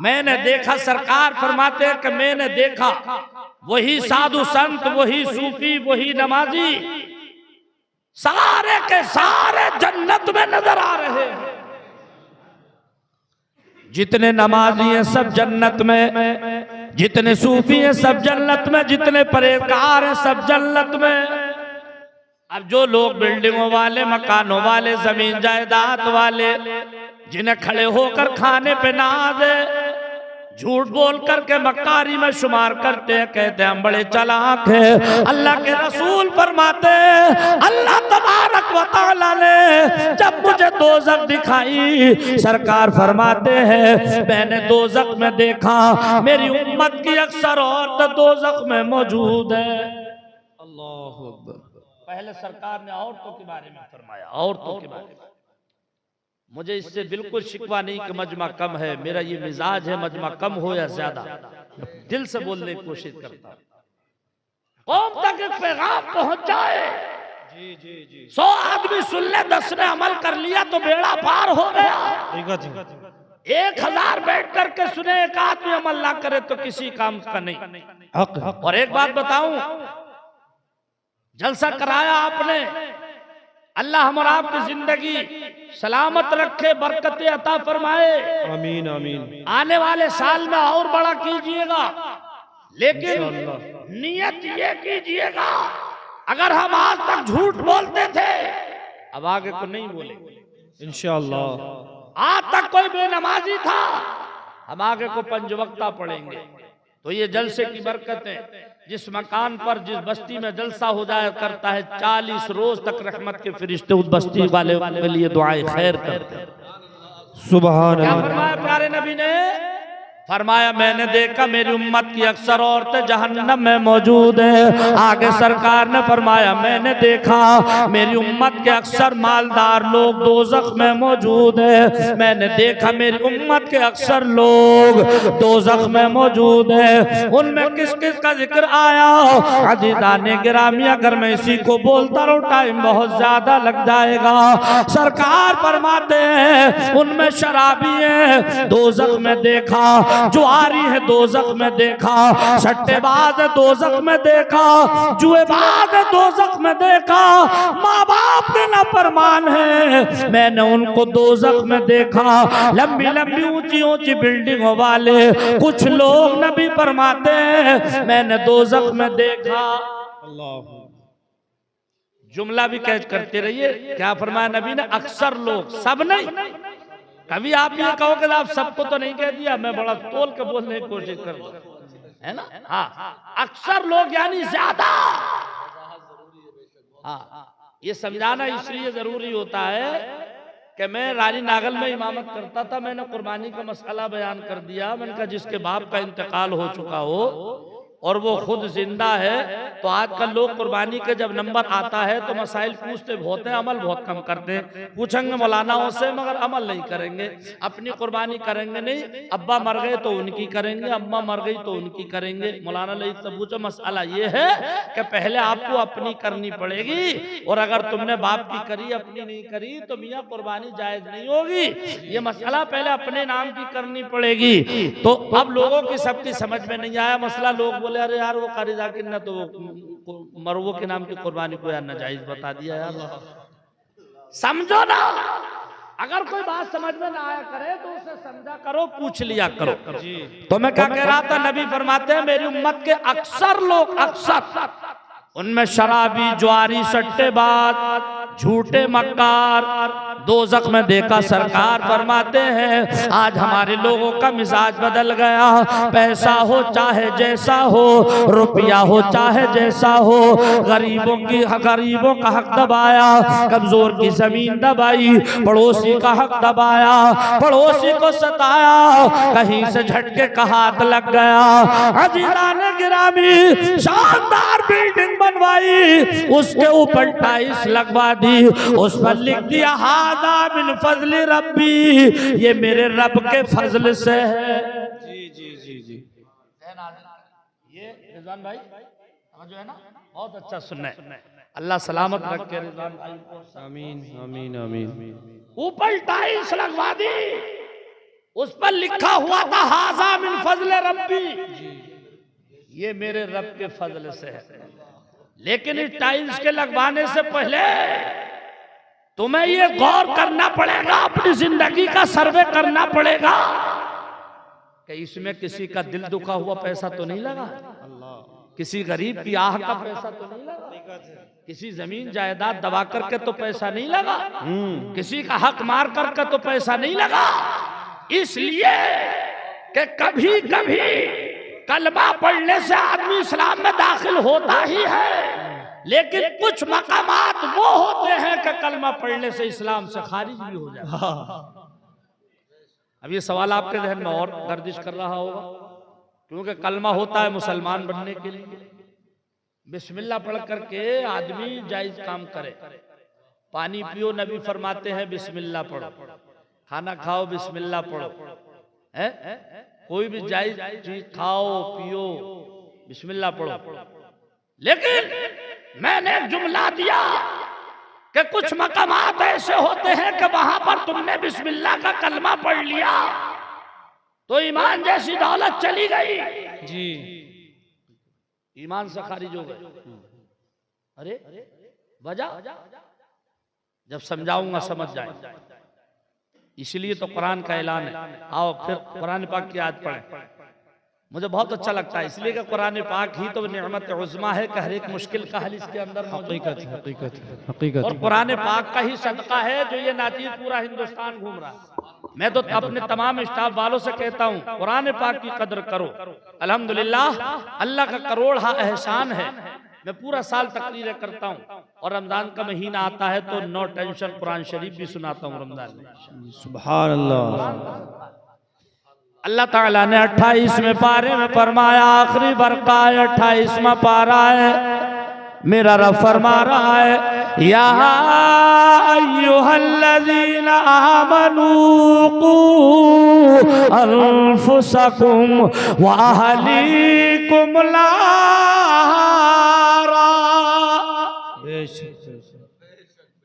मैंने देखा, सरकार फरमाते हैं कि मैंने देखा वही साधु संत, वही सूफी, वही नमाजी सारे के सारे जन्नत में नजर आ रहे हैं। जितने नमाजी हैं सब जन्नत में, जितने सूफी हैं सब जन्नत में, जितने परहेजगार हैं सब जन्नत में। अब जो लोग बिल्डिंगों वाले, मकानों वाले, जमीन जायदाद वाले, जिन्हें खड़े होकर खाने पे नाज है, झूठ बोल करके मक्कारी में शुमार करते हैं, कहते हैं हम बड़े चालाक हैं। अल्लाह के रसूल फरमाते हैं अल्लाह तबारक व तआला ने जब मुझे दोज़ख दिखाई, सरकार फरमाते हैं मैंने दोज़ख में देखा मेरी उम्मत की अक्सर औरत दोज़ख में मौजूद है। अल्लाहु अकबर। पहले सरकार ने औरतों के बारे में फरमाया, औरतों के बारे में। मुझे इससे बिल्कुल शिकवा नहीं कि मजमा कम है, मेरा ये मिजाज है, मजमा कम हो या ज्यादा दिल से बोलने की कोशिश करता हूं। कौम तक एक पैगाम पहुंचाए। जी जी जी 100 आदमी सुन ले, 10 ने अमल कर लिया तो बेड़ा पार हो गया। 1000 बैठ करके सुने, एक आदमी अमल ना करे तो किसी काम का नहीं। हक। और एक बात बताऊं, जलसा कराया आपने, अल्लाह हम और आपकी जिंदगी सलामत रखे, बरकतें अता फरमाए। आमीन आमीन। आने वाले साल में और बड़ा कीजिएगा, लेकिन नियत ये कीजिएगा अगर हम आज तक झूठ बोलते थे अब आगे को नहीं बोलेंगे इंशाअल्लाह। आज तक कोई बेनमाजी था हम आगे को पंजवक्ता पढ़ेंगे। तो ये जलसे की बरकतें, जिस मकान पर जिस बस्ती में जलसा हो जाया करता है 40 रोज तक रहमत के फरिश्ते उस बस्ती वाले के लिए दुआएं खैर करते हैं। सुभान क्या अल्लाह। फरमाया प्यारे नबी ने? फरमाया मैंने देखा मेरी उम्मत की अक्सर औरतें जहन्नम में मौजूद है। आगे सरकार ने फरमाया मैंने देखा मेरी उम्मत के अक्सर मालदार लोग दोज़ख में मौजूद है। मैंने देखा मेरी उम्मत के अक्सर लोग दोज़ख में मौजूद है। उनमें किस किस का जिक्र आया? अज़ीज़ाने गिरामी, अगर मैं इसी को बोलता रहूं टाइम बहुत ज्यादा लग जाएगा। सरकार फरमाते हैं उनमें शराबी है दोज़ख में देखा, जुआरी है दोज़ख में देखा, सट्टेबाज है दोज़ख में देखा, जुएबाज है दोज़ख में देखा, माँ बाप के नाफरमान है मैंने उनको दोज़ख में देखा। लंबी लंबी ऊंची ऊंची बिल्डिंगों वाले कुछ लोग नबी फरमाते हैं मैंने दोज़ख में देखा। अल्लाह। जुमला भी कैच करते रहिए। क्या फरमाया नबी ने? अक्सर लोग, सब नहीं। कभी आप ये कहो कि आप सबको तो नहीं कह दिया, मैं बड़ा तोल के बोलने की कोशिश कर रहा हूं, है ना? हाँ, अक्सर लोग यानी ज्यादा। हाँ, ये समझाना इसलिए जरूरी होता है कि मैं रानी नागल में इमामत करता था, मैंने कुर्बानी का मसला बयान कर दिया। मैंने कहा जिसके बाप का इंतकाल हो चुका हो और वो खुद जिंदा है, तो आजकल लोग कुर्बानी के जब नंबर आता है तो मसाइल पूछते बहुत हैं, अमल बहुत कम करते हैं। पूछेंगे मौलानाओं से मगर अमल नहीं करेंगे, अपनी कुर्बानी करेंगे नहीं। अब्बा मर गए तो उनकी करेंगे, अम्मा मर गई तो उनकी करेंगे। मौलाना लई तो पूछो, मसला ये है कि पहले आपको अपनी करनी पड़ेगी, और अगर तुमने बाप की करी अपनी नहीं करी तो मियाँ कुर्बानी जायज नहीं होगी। ये मसला पहले अपने नाम की करनी पड़ेगी। तो अब लोगों की सबकी समझ में नहीं आया मसला। लोग बोले अरे यार वो कारी जाकिर ने तो मरवो के नाम की कुर्बानी को यार नाजायज बता दिया यार। समझो ना, अगर कोई बात समझ में ना आया करे तो उसे समझा करो, पूछ लिया करो। तो मैं क्या कह रहा था, नबी फरमाते हैं मेरी उम्मत के अक्सर लोग, अक्सर उनमें शराबी, ज्वारी, सट्टेबाज, झूठे मक्कार दोज़ख में देखा। सरकार फरमाते हैं आज हमारे लोगों का मिजाज बदल गया। पैसा हो चाहे जैसा हो, रुपया हो चाहे जैसा हो, गरीबों का हक दबाया, कमजोर की जमीन दबाई, पड़ोसी का हक दबाया, पड़ोसी को सताया, कहीं से झटके का हाथ लग गया। अजीज़ाने गिरामी शानदार बिल्डिंग बनवाई, उसके ऊपर टाइल्स लगवा दी, उस पर लिख दिया हादा मिन फज़्ल रब्बी, ये मेरे रब के फजल से है। जी जी जी जी। ये रिजवान भाई जो है ना बहुत अच्छा सुनना है। अल्लाह सलामत रखे रिजवान भाई को। आमीन आमीन आमीन। ऊपर टाइल्स लगवा दी, उस पर लिखा हुआ था हाजा मिन फज़्ल रब्बी, ये मेरे रब के फजल से है। लेकिन इस टाइल्स के लगवाने से पहले तुम्हें ये गौर करना पड़ेगा, अपनी जिंदगी का सर्वे करना पड़ेगा कि इसमें किसी का दिल दुखा हुआ पैसा तो नहीं लगा, किसी गरीब की आह का पैसा तो नहीं लगा, किसी जमीन जायदाद दबा करके तो पैसा नहीं लगा, किसी का हक मार करके तो पैसा नहीं लगा। इसलिए कि कभी कभी कलमा पढ़ने से आदमी इस्लाम में दाखिल होता ही है, लेकिन कुछ मकामात वो होते हैं कि कलमा पढ़ने से इस्लाम से खारिज भी हो जाता है। अब ये सवाल आपके जहन में और गर्दिश कर रहा होगा, क्योंकि कलमा होता है मुसलमान बनने के लिए। बिस्मिल्लाह पढ़ करके आदमी जायज काम करे। पानी पियो, नबी फरमाते हैं बिस्मिल्लाह पढ़ो। खाना खाओ, बिस्मिल्लाह पढ़ो। है कोई भी जायज चीज खाओ पियो, बिस्मिल्लाह पढ़ो। लेकिन मैंने एक जुमला दिया कि कुछ मकामात ऐसे होते हैं कि वहां पर तुमने बिस्मिल्लाह का कलमा पढ़ लिया तो ईमान जैसी दौलत चली गई जी, ईमान से खारिज हो गए। अरे वजह जब समझाऊंगा समझ जाए। इसलिए तो कुरान का ऐलान है। आओ फिर कुरान पाक की आयत पढ़ें। मुझे बहुत अच्छा लगता है, इसलिए कि कुरान पाक ही तो नेमत उज़्मा है कि हर एक मुश्किल का हल इसके अंदर हकीकत है, हकीकत है, हकीकत। और कुरान पाक का ही सदका है जो ये नाचीज पूरा हिंदुस्तान घूम रहा है। मैं तो अपने तमाम स्टाफ वालों से कहता हूँ कुरान पाक की कदर करो। अल्हम्दुलिल्लाह अल्लाह का करोड़ एहसान है। मैं पूरा साल तकरीरें करता हूँ और रमजान का महीना आता है तो नो टेंशन कुरान शरीफ भी सुनाता हूँ रमजान में। सुभान अल्लाह। अल्लाह ताला ने 28वें पारे में फरमाया, आखिरी बरका 28वां पारा है, मेरा रब फरमा रहा है या अय्युहल्लज़ीना आमनू कू अनफुसकुम व अहलीकुम नारा।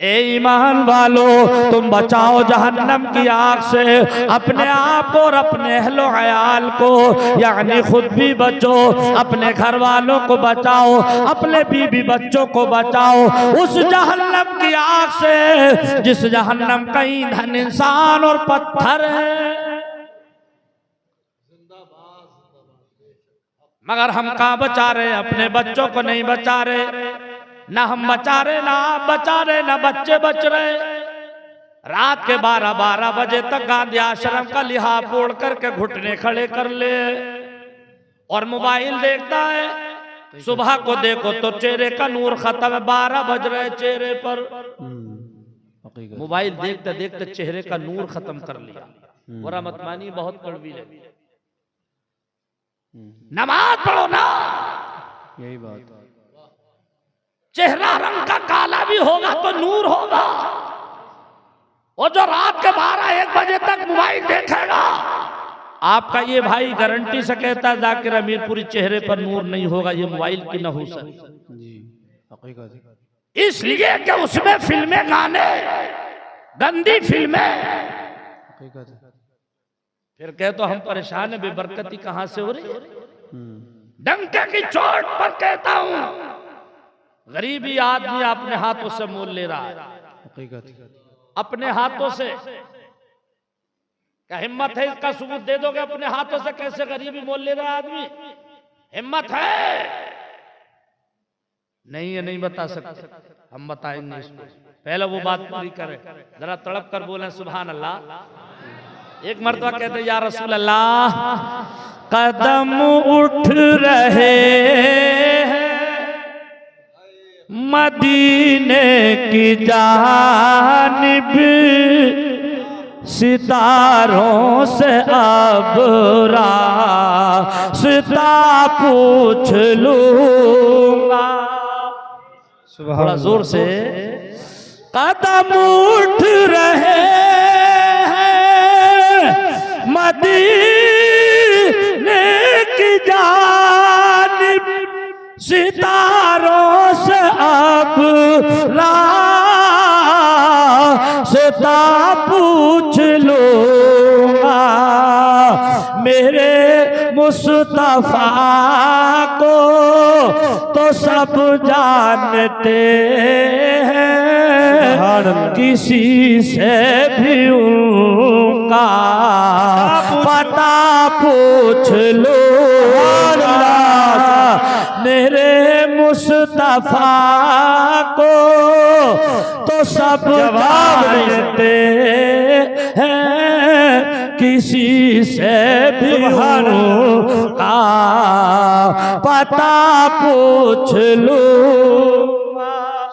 ए ईमान वालो, तुम बचाओ जहन्नम की आग से अपने आप और अपने अहलो अयाल को, यानी खुद भी बचो, अपने घर वालों को बचाओ, अपने बीवी बच्चों को बचाओ उस जहन्नम की आग से जिस जहन्नम का ईंधन इंसान और पत्थर है। मगर हम कहाँ बचा रहे, अपने बच्चों को नहीं बचा रहे। ना हम बचा रहे, ना आप बचा रहे, ना बच्चे बच रहे। रात के 12-12 बजे तक गांधी आश्रम का लिहाफ ओढ़ करके घुटने खड़े कर ले और मोबाइल देखता है। सुबह को देखो तो चेहरे का नूर खत्म है, 12 बज रहे चेहरे पर। मोबाइल देखते देखते चेहरे का नूर खत्म कर लिया। बुरा मत मानिए, बहुत कड़वी है। नमाज पढ़ो ना, यही बात। चेहरा रंग का काला भी होगा तो नूर होगा। और जो रात के 12-1 बजे तक मोबाइल देखेगा, आपका ये भाई गारंटी से कहता है जाकिर अमीरपुरी चेहरे पर नूर नहीं होगा, ये मोबाइल की नहूसत जी। इसलिए कि उसमें फिल्में, गाने, गंदी फिल्में। फिर कहे तो हम परेशान है, बेबरकती कहां से हो रही। डंके की चोट पर कहता हूं, गरीबी आदमी अपने हाथों से मोल ले रहा है, अपने हाथों से। क्या हिम्मत है, इसका सबूत दे दोगे अपने हाथों से कैसे गरीबी मोल ले रहा है आदमी? हिम्मत है? नहीं है, नहीं बता सकते, हम बताएंगे इसको। पहले वो बात पूरी करें, जरा तड़प कर बोले सुभान अल्लाह। एक मर्तबा कहते या रसूल अल्लाह, कदम उठ रहे हैं मदीने की जानिब, सितारों से अब रास्ता पूछ लूंगा। थोड़ा जोर से। कदम उठ रहे हैं मदीने की जानिब, सितारों से अब रास्ता पूछ लूंगा। मेरे मुस्तफा को तो सब जानते हैं, किसी से भी उनका पता पूछ लूंगा। मेरे मुस्तफा को तो सब जानते हैं, किसी से भी का पता पूछ लो।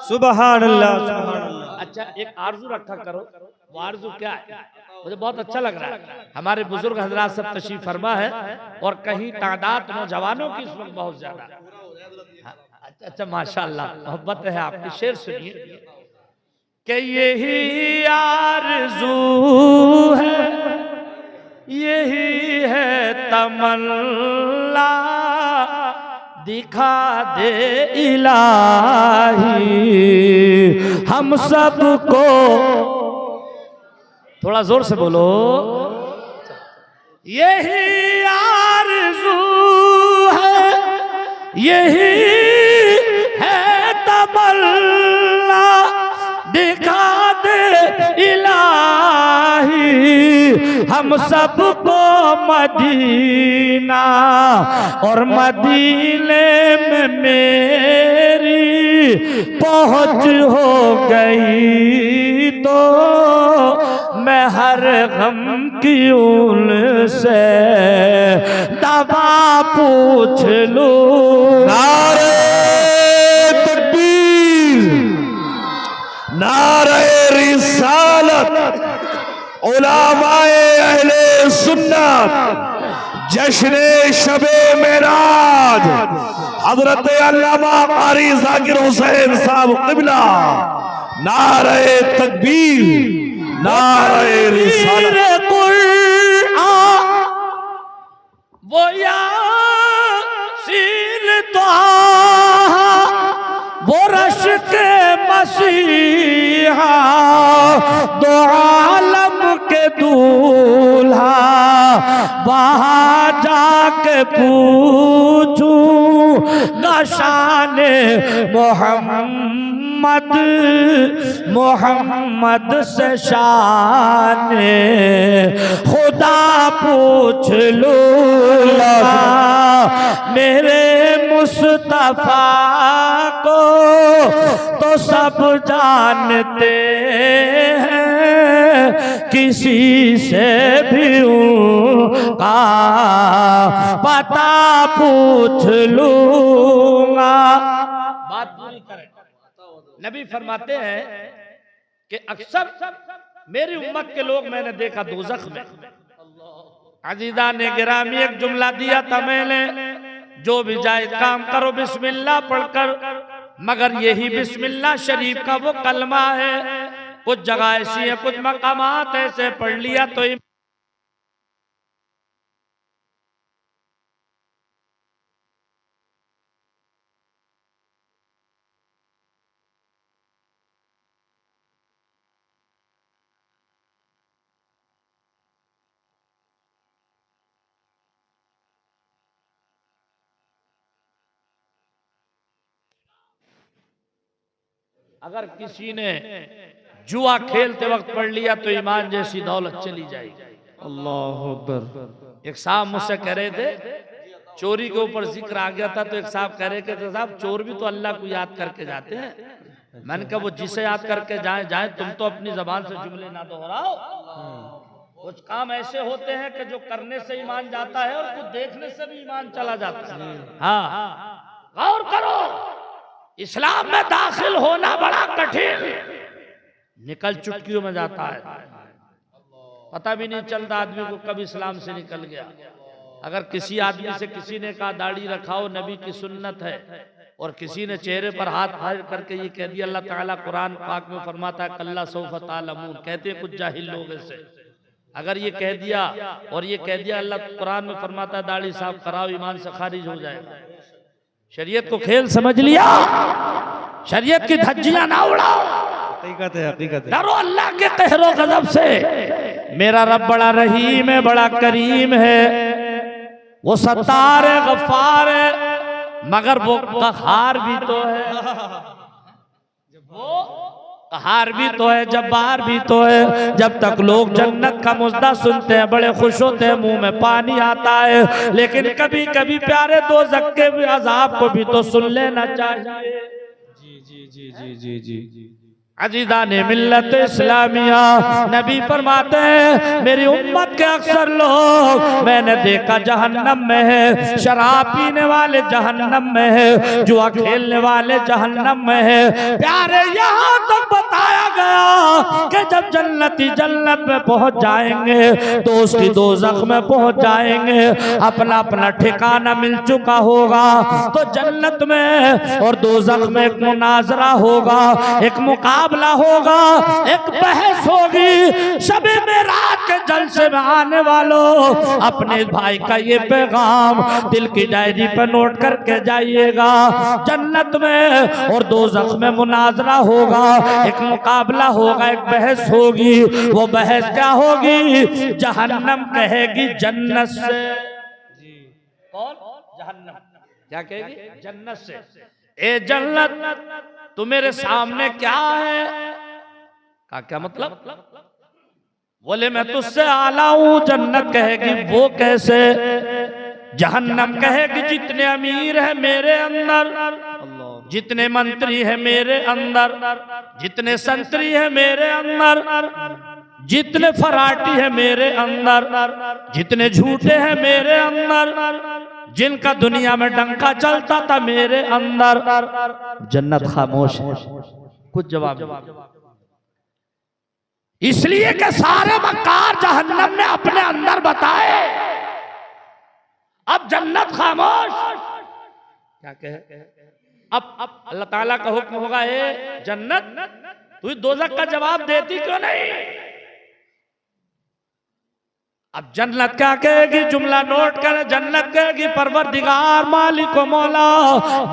सुभान अल्लाह, सुभान अल्लाह। अच्छा, एक आरजू रखा करो। वो आरजू क्या है? मुझे बहुत अच्छा लग रहा है। हमारे बुजुर्ग हजरात सब तशरीफ फरमा है और कहीं तादाद नौजवानों की इस वक्त बहुत ज्यादा। अच्छा, माशाअल्लाह, मोहब्बत है आपकी। शेर सुनिए कि यही आरज़ू है, यही है तमन्ना, दिखा दे इलाही हम सबको। थोड़ा जोर से बोलो। यही आरज़ू है, यही है तमन्ना, दिखा दे इलाही हम सबको मदीना, और मदीने में मेरी पहुंच हो गई तो मैं हर गम की उनसे दवा पूछ लूं। नारे तकबीर, नारे रिसालत, उलमाए अहले सुन्नत, जश्ने शबे मेराज हजरत अल्लामा कारी जाकिर हुसैन साहब क़िबला। नारे तकबीर, नारे रिसालत। वो यासीन तो वो रश के मसीहा, दो आलम के दूल्हा, वहाँ जाके पूछूंगा शाने मोहम्मद, मोहम्मद से शाने खुदा पूछ लूंगा। मेरे मुस्तफा को तो सब जानते हैं, किसी से भी उनका पता पूछ लूंगा। बात पूरी करें। नबी फरमाते हैं कि अक्सर मेरी उम्मत के लोग मैंने देखा दोज़ख में। अजीजा ने गिरामी एक जुमला दिया था मैंने, जो भी जाए काम करो बिस्मिल्लाह पढ़कर, मगर यही बिस्मिल्लाह शरीफ का वो कलमा है। कुछ जगह ऐसी है, कुछ मकामात ऐसे पढ़ लिया तो अगर किसी ने जुआ खेलते वक्त पढ़ लिया तो ईमान जैसी दौलत चली जाएगी। अल्लाहु अकबर। एक साहब मुझसे कह रहे थे, चोरी के ऊपर जिक्र आ गया था, तो एक साहब कह रहे थे साहब चोर भी तो अल्लाह को याद करके जाते हैं। मैंने कहा वो जिसे याद करके जाए जाए, तुम तो अपनी जबान से जुमले ना दोहराओ। कुछ काम ऐसे होते हैं कि जो करने से ईमान जाता है और कुछ देखने से भी ईमान चला जाता है। हाँ, गौर करो, इस्लाम में दाखिल होना बड़ा कठिन, निकल चुटकियों में जाता है, पता भी नहीं चलता आदमी को कब इस्लाम से निकल गया। अगर किसी आदमी से किसी ने कहा दाढ़ी रखाओ, नबी की सुन्नत है, और किसी ने चेहरे पर हाथ फाड़ करके ये कह दिया, अल्लाह ताला कुरान पाक में फरमाता है कल्ला सौफ तालमून, कहते हैं कुछ जाहिल लोग ऐसे, अगर ये कह दिया और ये कह दिया अल्लाह कुरान में फरमाता है दाढ़ी साफ कराओ, ईमान से खारिज हो जाएगा। शरीयत को खेल समझ लिया, शरीयत की धज्जियां ना उड़ाओ। हकीकत है, हकीकत है। डरो अल्लाह के कहरो गजब से। मेरा रब बड़ा रहीम है, बड़ा करीम है, वो सत्तार है, गफ्फार है, मगर वो कहार भी तो है, वो कहार भी तो है, जब्बार भी तो है। जब तक लोग जन्नत का मुद्दा सुनते हैं बड़े खुश होते हैं, मुंह में पानी आता है, लेकिन कभी कभी प्यारे दोज़ख के भी अज़ाब को भी तो सुन लेना चाहिए। जी जी जी जी जी जी। अजीदा ने मिल्लत इस्लामिया, नबी फरमाते हैं मेरी उम्मत के अक्सर लोग मैंने देखा जहन्नम में है, शराब पीने वाले जहन्नम में है, जुआ खेलने वाले जहन्नम में है। प्यारे यहाँ तक बताया गया कि जब जन्नती जन्नत में पहुंच जाएंगे तो उसकी दोज़ख में पहुंच जाएंगे, अपना अपना ठिकाना मिल चुका होगा। तो जन्नत में और दोज़ख में एक मुनाजरा होगा, एक मुकाबला होगा, एक बहस होगी। शबे मेराज के जलसे में आने वालों अपने भाई का ये पैगाम दिल की डायरी पर नोट करके जाइएगा। जन्नत में और दोज़ख में मुनाजरा होगा, एक मुकाबला होगा, एक बहस होगी। वो बहस क्या होगी? जहन्नम कहेगी जन्नत से, कौन? जहन्नम क्या कहेगी? जन्नत से, ए जन्नत तू मेरे सामने क्या है? का क्या मतलब? बोले मैं तुझसे आला हूं। जन्नत कहेगी वो कैसे? जहन्नम कहेगी जितने अमीर है मेरे अंदर, जितने मंत्री है मेरे अंदर, जितने संतरी है मेरे अंदर, जितने फराटी है मेरे अंदर, जितने झूठे हैं मेरे अंदर, जिनका दुनिया में डंका चलता था मेरे अंदर। जन्नत खामोश है, कुछ जवाब नहीं। इसलिए कि सारे मक्कार जहन्नम ने अपने अंदर बताए, अब जन्नत खामोश। क्या कहे? अब अल्लाह ताला का हुक्म होगा, ए जन्नत तू दोज़ख का जवाब देती क्यों नहीं? अब जन्नत क्या कहेगी? जुमला नोट कर। जन्नत कहेगी परवरदिगार मालिक व मौला,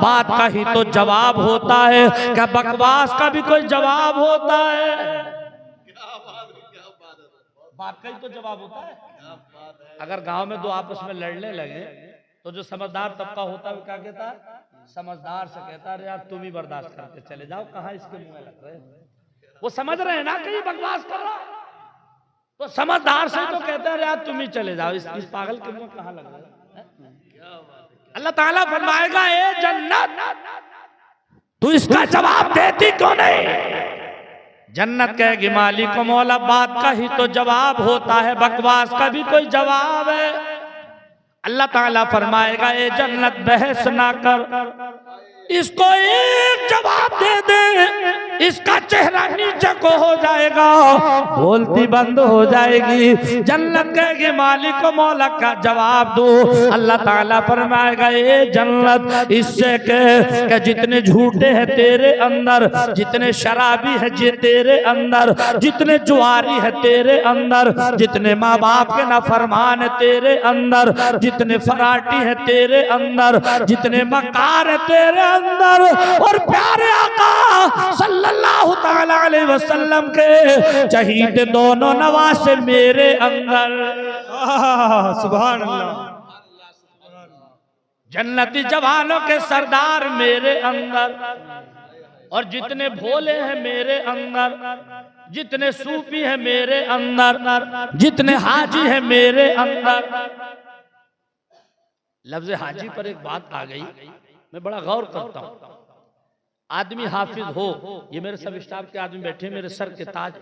बात का ही तो जवाब होता है, क्या बकवास का भी कोई जवाब होता है? बात का ही तो जवाब होता है। अगर गांव में दो आपस में लड़ने लगे तो जो समझदार तबका होता है वो क्या कहता है? समझदार से कहता है यार तुम ही बर्दाश्त करके चले जाओ, कहाँ इसके मुंह में लग रहे हैं। वो समझ रहे हैं ना कहीं बकवास कर रहा, तो समझदार से तो कहता है यार तुम ही चले जाओ, इस पागल के मुंह कहाँ लग रहा है? अल्लाह ताला फरमाएगा, ए जन्नत तू इसका जवाब देती क्यों नहीं? जन्नत कहेगी मालिक व मौला, बात का ही तो जवाब होता है, बकवास का भी कोई जवाब है? अल्लाह ताला फरमाएगा, ए जन्नत बहस ना कर, इसको एक जवाब दे दे, इसका चेहरा नीचे को हो जाएगा, बोलती बंद हो जाएगी। जन्नत कहेगी मालिक को मौला का जवाब दो। अल्लाह ताला फरमाएगा, ए जन्नत इससे के जितने झूठे हैं तेरे अंदर, जितने शराबी है जे तेरे अंदर, जितने जुआरी है तेरे अंदर, जितने माँ बाप के नाफरमान है तेरे अंदर, जितने फराटी है तेरे अंदर, जितने मकार है तेरे अंदर, और प्यारे आका सल्लल्लाहु तआला अलैहि वसल्लम के चहीते दोनों नवासे मेरे अंदर। सुभान अल्लाह। जन्नती जवानों के सरदार मेरे अंदर, और जितने भोले हैं मेरे अंदर, जितने सूफी हैं मेरे अंदर, जितने हाजी हैं मेरे अंदर। लफ्ज हाजी पर एक बात आ गई, मैं बड़ा गौर करता हूं। आदमी हाफिज हो, ये मेरे सब स्टाफ के आदमी बैठे मेरे सर के ताज,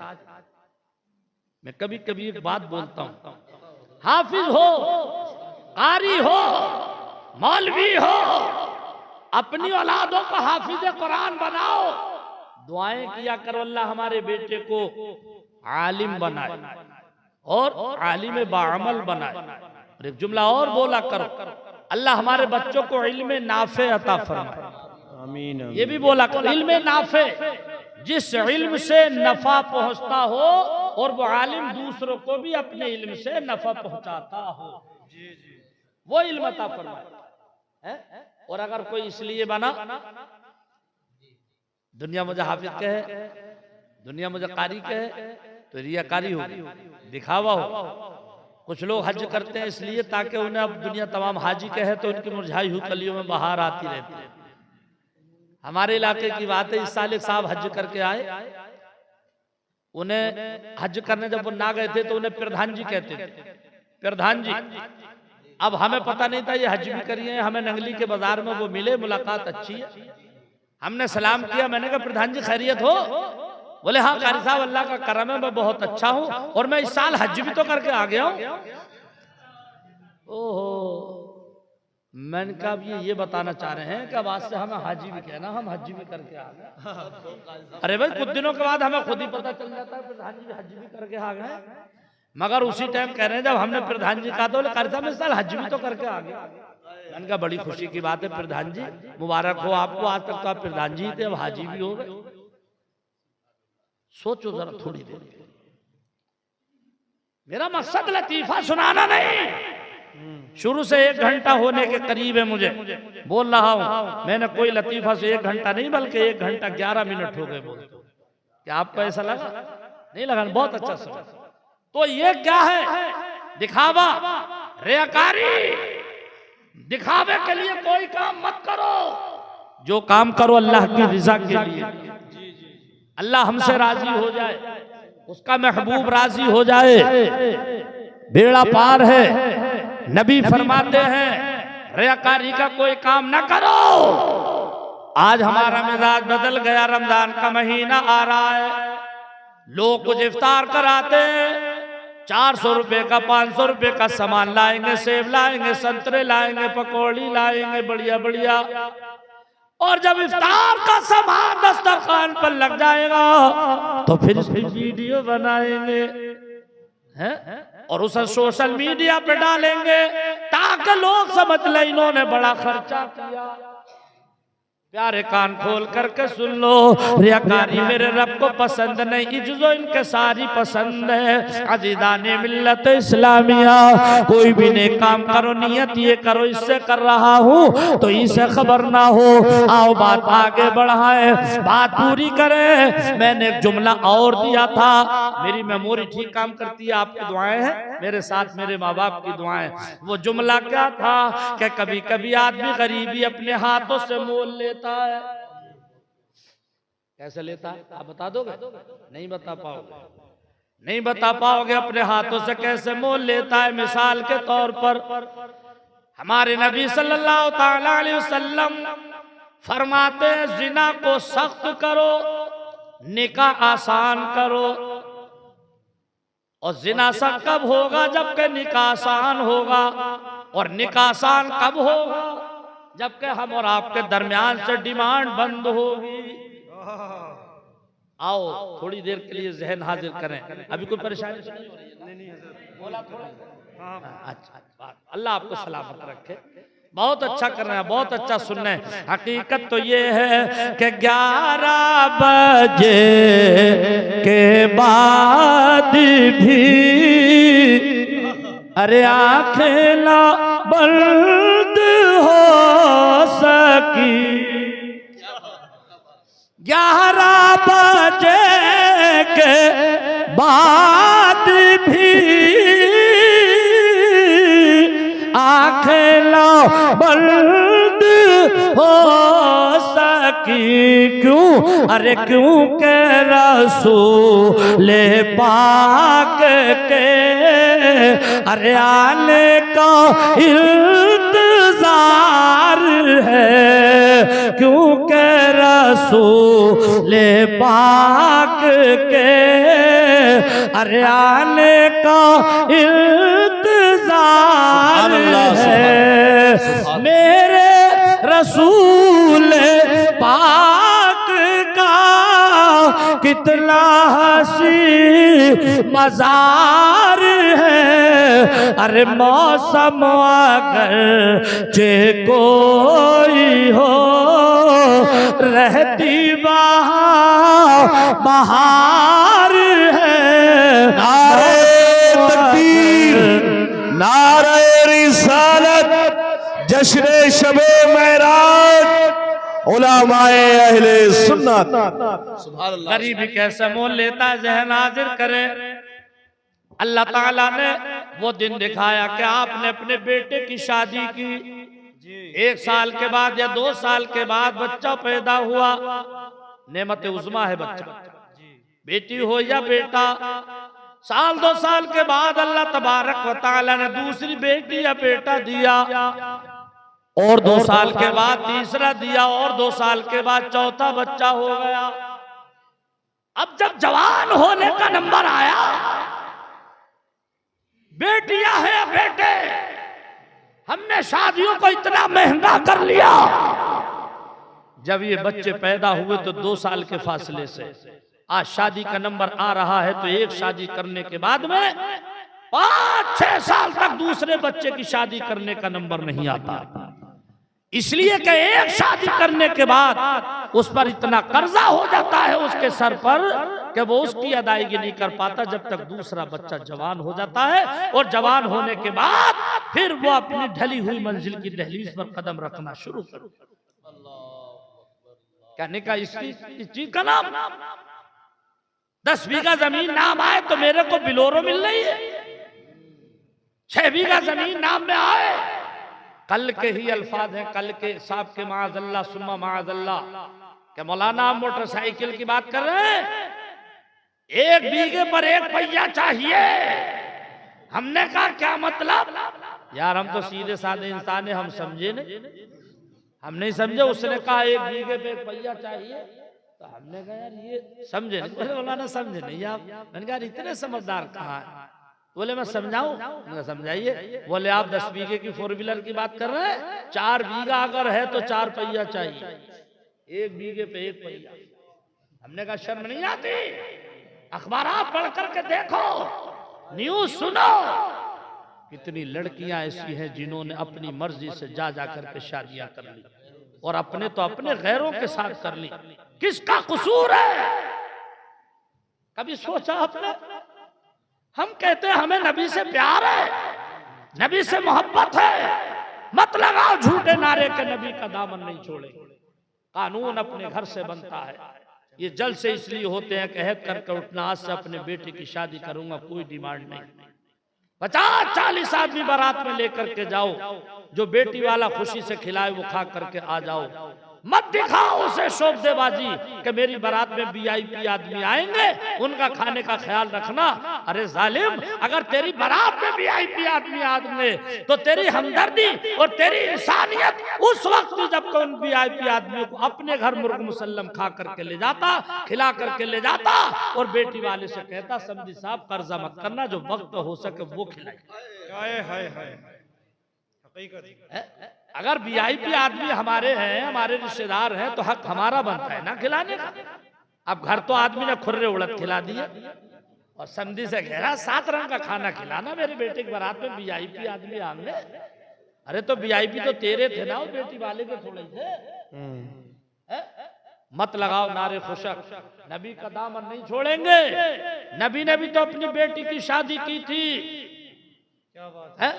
मैं कभी कभी एक बात बोलता हूं, हाफिज हो, कारी हो, मौलवी हो, अपनी औलादों को हाफिज कुरान बनाओ, दुआएं किया करो अल्लाह हमारे बेटे को आलिम बनाए और आलिम बाअमल बनाए। एक जुमला और बोला करो, अल्लाह हमारे बच्चों को इल्म नाफे अता फरमाए। आमीन। ये भी बोला करो, इल्म नाफे, जिस इल्म से नफा पहुंचता हो और वो आलिम दूसरों को भी अपने इल्म से नफा पहुंचाता हो, वो इल्म अता फरमाए। और अगर कोई इसलिए बना दुनिया मुझे हाफिज कहे, दुनिया मुझे कारी कहे, तो रियाकारी होगी, दिखावा हो। कुछ लोग हज करते हैं इसलिए ताकि उन्हें अब दुनिया तमाम हाजी कहे तो उनकी मुरझाई हुई कलियों में बाहर आती रहती है। हमारे इलाके की बात है, इस साल एक साहब हज करके आए, उन्हें हज करने जब वो ना गए थे तो उन्हें प्रधान जी कहते थे, प्रधान जी। अब हमें पता नहीं था ये हज भी करिए, हमें नंगली के बाजार में वो मिले, मुलाकात अच्छी है, हमने सलाम किया, मैंने कहा प्रधान जी खैरियत हो? बोले हाँ कारी साहब अल्लाह का करम है, मैं बहुत अच्छा हूँ और मैं इस साल हज भी तो करके आ गया हूँ। ओहो, मैंने कहा ये बताना चाह रहे हैं कि अब आज से हमें हाजी भी कहना, हम हज भी करके आ गए। अरे भाई कुछ दिनों के बाद हमें खुद ही पता चल जाता है प्रधान जी हज भी करके आ गए, मगर उसी टाइम कह रहे हैं जब हमने प्रधान जी कहा तो कारी साहब इस साल हज भी तो करके आ गए। मैंने कहा बड़ी खुशी की बात है प्रधान जी, मुबारक हो आपको, आज तक तो आप प्रधान जी थे, अब हाजी भी हो गए। सोचो जरा थोड़ी देर, मेरा मकसद लतीफा सुनाना नहीं, शुरू से 1 घंटा होने के करीब है मुझे बोल रहा हूं, मैंने कोई लतीफा से 1 घंटा नहीं बल्कि 1 घंटा 11 मिनट हो गए बोलते। क्या आपको ऐसा लगा? नहीं लगा? बहुत अच्छा सुना। तो ये क्या है? दिखावा, रियाकारी। दिखावे के लिए कोई काम मत करो, जो काम करो अल्लाह की रिजा के लिए, अल्लाह हमसे राजी हो जाए, उसका महबूब राजी हो जाए, बेड़ा पार है। नबी फरमाते हैं रियाकारी का कोई काम ना करो। आज हमारा मिजाज बदल गया, रमजान का महीना आ रहा है, लोग कुछ इफ्तार कराते हैं, 400 रुपए का 500 रुपए का सामान लाएंगे, सेब लाएंगे, संतरे लाएंगे, पकौड़ी लाएंगे, बढ़िया बढ़िया, और जब इफ्तार का सामान दस्तरखान पर लग जाएगा तो फिर वीडियो बनाएंगे हैं और उसे सोशल मीडिया पे डालेंगे ताकि लोग समझ लें इन्होंने बड़ा खर्चा किया। प्यारे कान खोल करके सुन लो, रियाकारी मेरे रब को पसंद नहीं, इज्जो इनके सारी पसंद है। अजीदाने मिल्लत इस्लामिया, कोई भी नेक काम करो, नियत ये करो इससे कर रहा हूँ तो इसे खबर ना हो। आओ बात आगे बढ़ाए, बात पूरी करें। मैंने एक जुमला और दिया था, मेरी मेमोरी ठीक काम करती है, आपकी दुआएं हैं मेरे साथ, मेरे माँ बाप की दुआएं। वो जुमला क्या था कि कभी कभी आदमी गरीबी अपने हाथों से मोल लेता है। कैसे लेता है आप बता दोगे? नहीं बता पाओगे, नहीं बता पाओगे अपने हाथों से कैसे मोल लेता है। मिसाल के तौर पर हमारे नबी सल्लल्लाहु ताला अलैहि वसल्लम फरमाते हैं जिना को सख्त करो, निकाह आसान करो। और जिना सख्त कब होगा? जबकि निकाह आसान होगा। और निकाह आसान कब होगा? जबकि हम और आपके दरमियान से डिमांड बंद होगी। आओ थोड़ी देर के लिए जहन हाजिर करें, अभी कोई परेशानी नहीं बोला थोड़ा। अच्छा, अल्लाह आपको सलामत रखे, बहुत अच्छा कर रहे हैं, बहुत अच्छा सुन रहे हैं। हकीकत तो ये है कि 11 बजे के बाद भी अरे आंखें ना बंद हो सकी। 11 बजे के बाद भी आंखें ना बंद हो सकी। क्यों? अरे क्यों के रसूल पाक के अरे आने का इंतजार है। क्यों के रसूल पाक के अरे आने का इंतजार है। मेरे रसूल पाक का कितना हसी मजार है। अरे मौसम अगर जे कोई हो रहती बहार है। नारे तकबीर, नारे रिसालत, जश्न शबे मेराज, उलमाए अहले सुन्नत। गरीबी कैसे मोल लेता है, जहन हाजिर करे। अल्लाह ताला ने वो दिन दिखाया कि आपने अपने बेटे की शादी की, 1 साल के बाद या 2 साल के बाद बच्चा पैदा हुआ, नेमत उज़्मा है बच्चा, बेटी हो या बेटा। 1-2 साल के बाद अल्लाह तबारक व तआला ने दूसरी बेटी या बेटा दिया, और 2 साल के बाद तीसरा दिया, और 2 साल के बाद चौथा बच्चा हो गया। अब जब जवान होने का नंबर आया, बेटियां हैं बेटे, हमने शादियों को इतना महंगा कर लिया। जब ये बच्चे पैदा हुए तो 2 साल के फासले से आज शादी का नंबर आ रहा है, तो एक शादी करने के बाद में 5-6 साल तक दूसरे बच्चे की शादी करने का नंबर नहीं आता। इसलिए कि एक शादी करने के बाद उस पर इतना कर्जा हो जाता है उसके सर पर कि वो उसकी अदायगी नहीं कर पाता जब तक दूसरा बच्चा जवान हो जाता है। और जवान होने के बाद फिर वो अपनी ढली हुई मंजिल की दहलीज पर कदम रखना शुरू कर। कहने का इस चीज का नाम 10 बीघा जमीन नाम आए तो मेरे को बिलोरो मिल रही है, 6 बीघा जमीन नाम में आए। कल के ही अल्फाज हैं, कल के साहब के माअज़ल्लाह सुम्मा माअज़ल्लाह के मौलाना मोटरसाइकिल की बात कर रहे हैं, 1 बीघे पर 1 पहिया चाहिए। हमने कहा क्या मतलब यार, हम तो सीधे साधे इंसान है, हम समझे नहीं, हम नहीं समझे। उसने कहा 1 बीघे पे 1 पहिया चाहिए, तो हमने कहा यार ये समझे नहीं। बोले मौलाना समझे नहीं आप। मैंने कहा इतने समझदार कहाँ है? बोले मैं समझाऊं? समझाइए। बोले आप 10 बीघे की 4 व्हीलर की बात कर रहे हैं, 4 बीघा अगर है तो 4 पहिया चाहिए, 1 बीघे पे 1 पहिया। हमने कहा शर्म नहीं आती? अखबार पढ़ करके देखो, न्यूज सुनो, कितनी लड़कियां ऐसी हैं जिन्होंने अपनी मर्जी से जा करके शादियां कर ली, और अपने तो अपने गैरों के साथ कर ली। किसका कसूर है? कभी सोचा आपने? हम कहते हैं हमें नबी से प्यार है, नबी से मोहब्बत है, मत लगाओ झूठे नारे के नबी का दामन नहीं छोड़े। कानून अपने घर से बनता है। ये जल से इसलिए होते हैं, कहत करके उठना, आज से अपने बेटे की शादी करूंगा, कोई डिमांड नहीं। 50-40 आदमी बारात में लेकर के जाओ, जो बेटी वाला खुशी से खिलाए वो खा करके आ जाओ। मत दिखाओ उसे शोबदेबाजी कि मेरी बारात में VIP आदमी आएंगे, उनका खाने का ख्याल रखना। अरे जालिम, अगर तेरी बारात में VIP आदमी आएंगे तो तेरी हमदर्दी और तेरी इंसानियत उस वक्त जब उन VIP आदमियों को अपने घर मुर्ग मुसल्लम खा करके ले जाता, खिला करके ले जाता, और बेटी वाले से कहता समझी साहब कर्जा मत करना, जो वक्त हो सके वो खिलाए। अगर VIP आदमी हमारे हैं, हमारे रिश्तेदार हैं, तो हक हमारा बनता है ना खिलाने का। अब घर तो आदमी ने खुर्रे उड़द खिला दिए, और समझी से कह रहा 7 रंग का खाना खिलाना मेरे बेटे की बारात में VIP आदमी आएंगे। अरे तो VIP तो तेरे थे ना, वो बेटी वाले के थोड़े थे। मत लगाओ नारे खुशक, नबी का दामन नहीं छोड़ेंगे। नबी ने भी तो अपनी बेटी की शादी की थी। क्या बात है?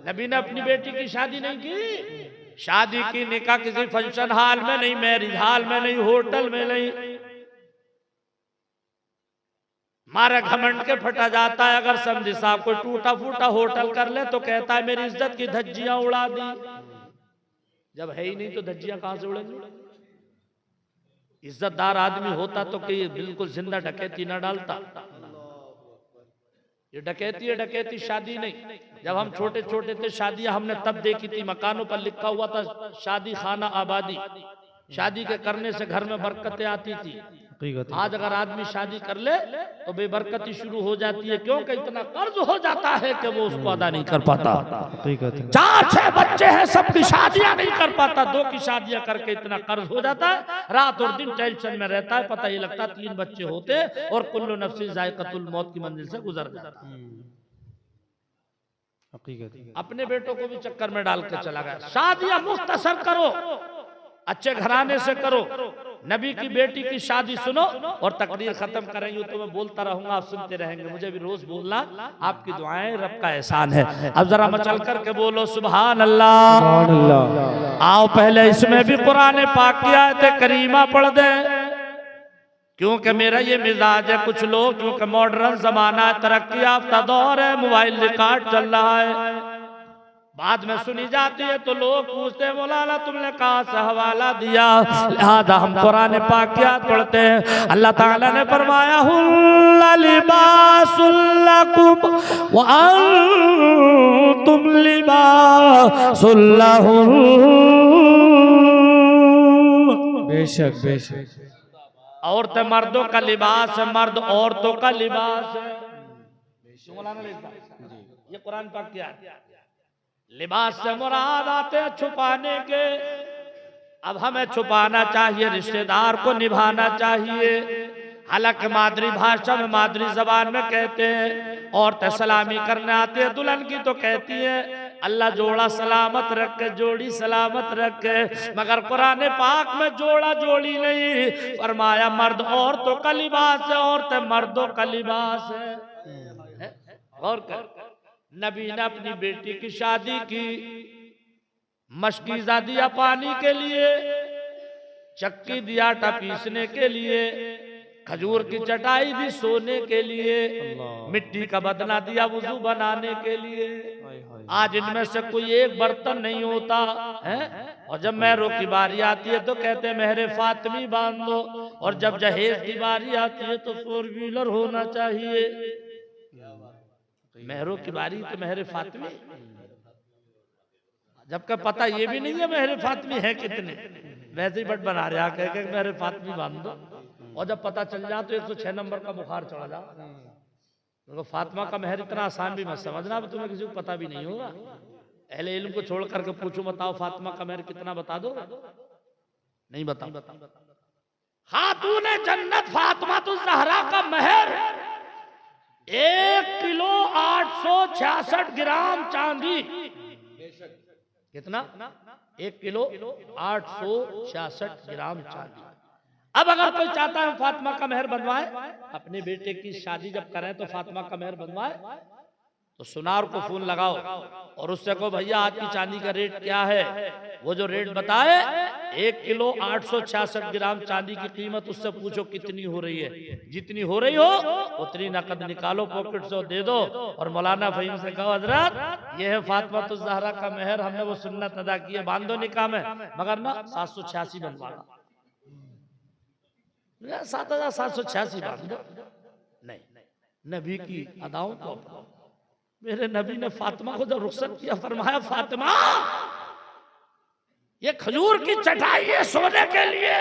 नबी ने अपनी बेटी की शादी नहीं की? शादी की निकाह किसी फंक्शन हॉल में नहीं, मैरिज हॉल में नहीं, होटल में नहीं। मारा घमंड के फटा जाता है। अगर समझी साहब कोई टूटा फूटा होटल कर ले तो कहता है मेरी इज्जत की धज्जियां उड़ा दी। जब है ही नहीं तो धज्जियां कहां से उड़ेंगी? इज्जतदार आदमी होता तो कि बिल्कुल जिंदा डकैती ना डालता। ये डकैती है, डकैती शादी नहीं। जब हम छोटे छोटे थे शादियां हमने तब देखी थी, मकानों पर लिखा हुआ था शादी खाना आबादी। शादी के करने से घर में बरकतें आती थी। आज अगर आदमी शादी कर ले तो बेबरकती शुरू हो जाती है, क्योंकि इतना कर्ज हो जाता है कि वो उसको अदा नहीं कर पाता। 4-6 बच्चे हैं, सबकी शादियां नहीं कर पाता, 2 की शादियां करके इतना कर्ज हो जाता है, रात और दिन टेंशन में रहता है। पता ही लगता 3 बच्चे होते और कुल्लु नफ्सिन जायक़तुल मौत की मंजिल से गुजर जाता। अपने बेटों को भी चक्कर में डाल के चला गया। शादियां मुख्तसर करो, अच्छे घराने से करो। नबी की बेटी की शादी सुनो और तकरीर खत्म करेंगे तो मैं बोलता रहूंगा, आप सुनते रहेंगे। मुझे भी रोज बोलना, आपकी दुआएं रब का एहसान है। अब जरा मचल करके बोलो सुभान अल्लाह। आओ पहले इसमें भी कुरान पाक की आयत करीमा पढ़ दे, क्योंकि मेरा ये मिजाज है। कुछ लोग क्योंकि मॉडर्न जमाना है, तरक्की याफ्ता दौर है, मोबाइल रिकॉर्ड चल रहा है, बाद में सुनी जाती है तो लोग पूछते हैं मौलाना तुमने कहां से हवाला दिया। लिहाजा हम कुरान पाक की आयत पढ़ते हैं। अल्लाह ताला ने फरमाया हुन्ना लिबासुल लकुम व अंतुम लिबासुल लहुम। बेशक बेशक औरतें मर्दों का लिबास है, मर्द औरतों का लिबास है। ये कुरान पाक क्या है? लिबास से मुराद आते हैं छुपाने के। अब हमें छुपाना चाहिए, रिश्तेदार को निभाना चाहिए। हालांकि मादरी भाषा में, मादरी जबान में कहते हैं, औरतें सलामी करने आती है दुल्हन की तो कहती है अल्लाह जोड़ा सलामत रखे, जोड़ी सलामत रखे। मगर कुरान पाक में जोड़ा जोड़ी नहीं, फरमाया मर्द औरतों का लिबास है, औरतें मर्दों का लिबास है। गौर कर, नबी ने अपनी बेटी की शादी की, मशकीज़ा दिया पानी के लिए, चक्की दिया आटा पीसने के लिए, खजूर की चटाई दी सोने के लिए, मिट्टी का बदना दिया वुजू बनाने के लिए। आज इनमें से कोई एक बर्तन नहीं होता है। और जब महरों की बारी आती है तो कहते हैं मेहरे फातिमी बांध दो, और जब जहेज की बारी आती है तो 4 व्हीलर होना चाहिए। महरों की बारी तो मेहरे फातिमी, जबकि पता ये भी नहीं है मेहरे फातिमी है कितने, वैसे ही बट बना रहे कह के मेहरे फातिमी बांध दो। और जब पता चल जाए तो 106 नंबर का बुखार चढ़ा जा। तो फातिमा का मेहर इतना आसान भी मत समझना, अब तुम्हें किसी को पता भी नहीं होगा। अहले इल्म को छोड़ करके पूछो, बताओ फातिमा का मेहर कितना, बता दो? नहीं बता। खातूने जन्नत फातिमा तो ज़हरा का मेहर 1 किलो 866 ग्राम चांदी। कितना? 1 किलो 866 ग्राम चांदी। अब अगर कोई चाहता है फातिमा का मेहर बनवाए, अपने बेटे की शादी जब करें तो फातिमा का मेहर बनवाए, तो सुनार को फोन लगाओ और उससे कहो भैया आज की चांदी का रेट क्या है। वो जो रेट बताए 1 किलो 866 ग्राम चांदी की कीमत, उससे पूछो कितनी हो रही है। जितनी हो रही हो उतनी नकद निकालो पॉकेट से दे दो, और मौलाना फहीम से कहो हजरत ये है फातिमा तो ज़हरा का मेहर, हमने वो सुन्नत अदा की है, बांध दो निकाह में। मगर ना 786 बनवाना, 7786 बांध दो। नहीं, नबी की अदाओं को अपनाओ। मेरे नबी ने फातिमा को जब रुखसत किया फरमाया फातिमा ये खजूर की चटाई है सोने के लिए,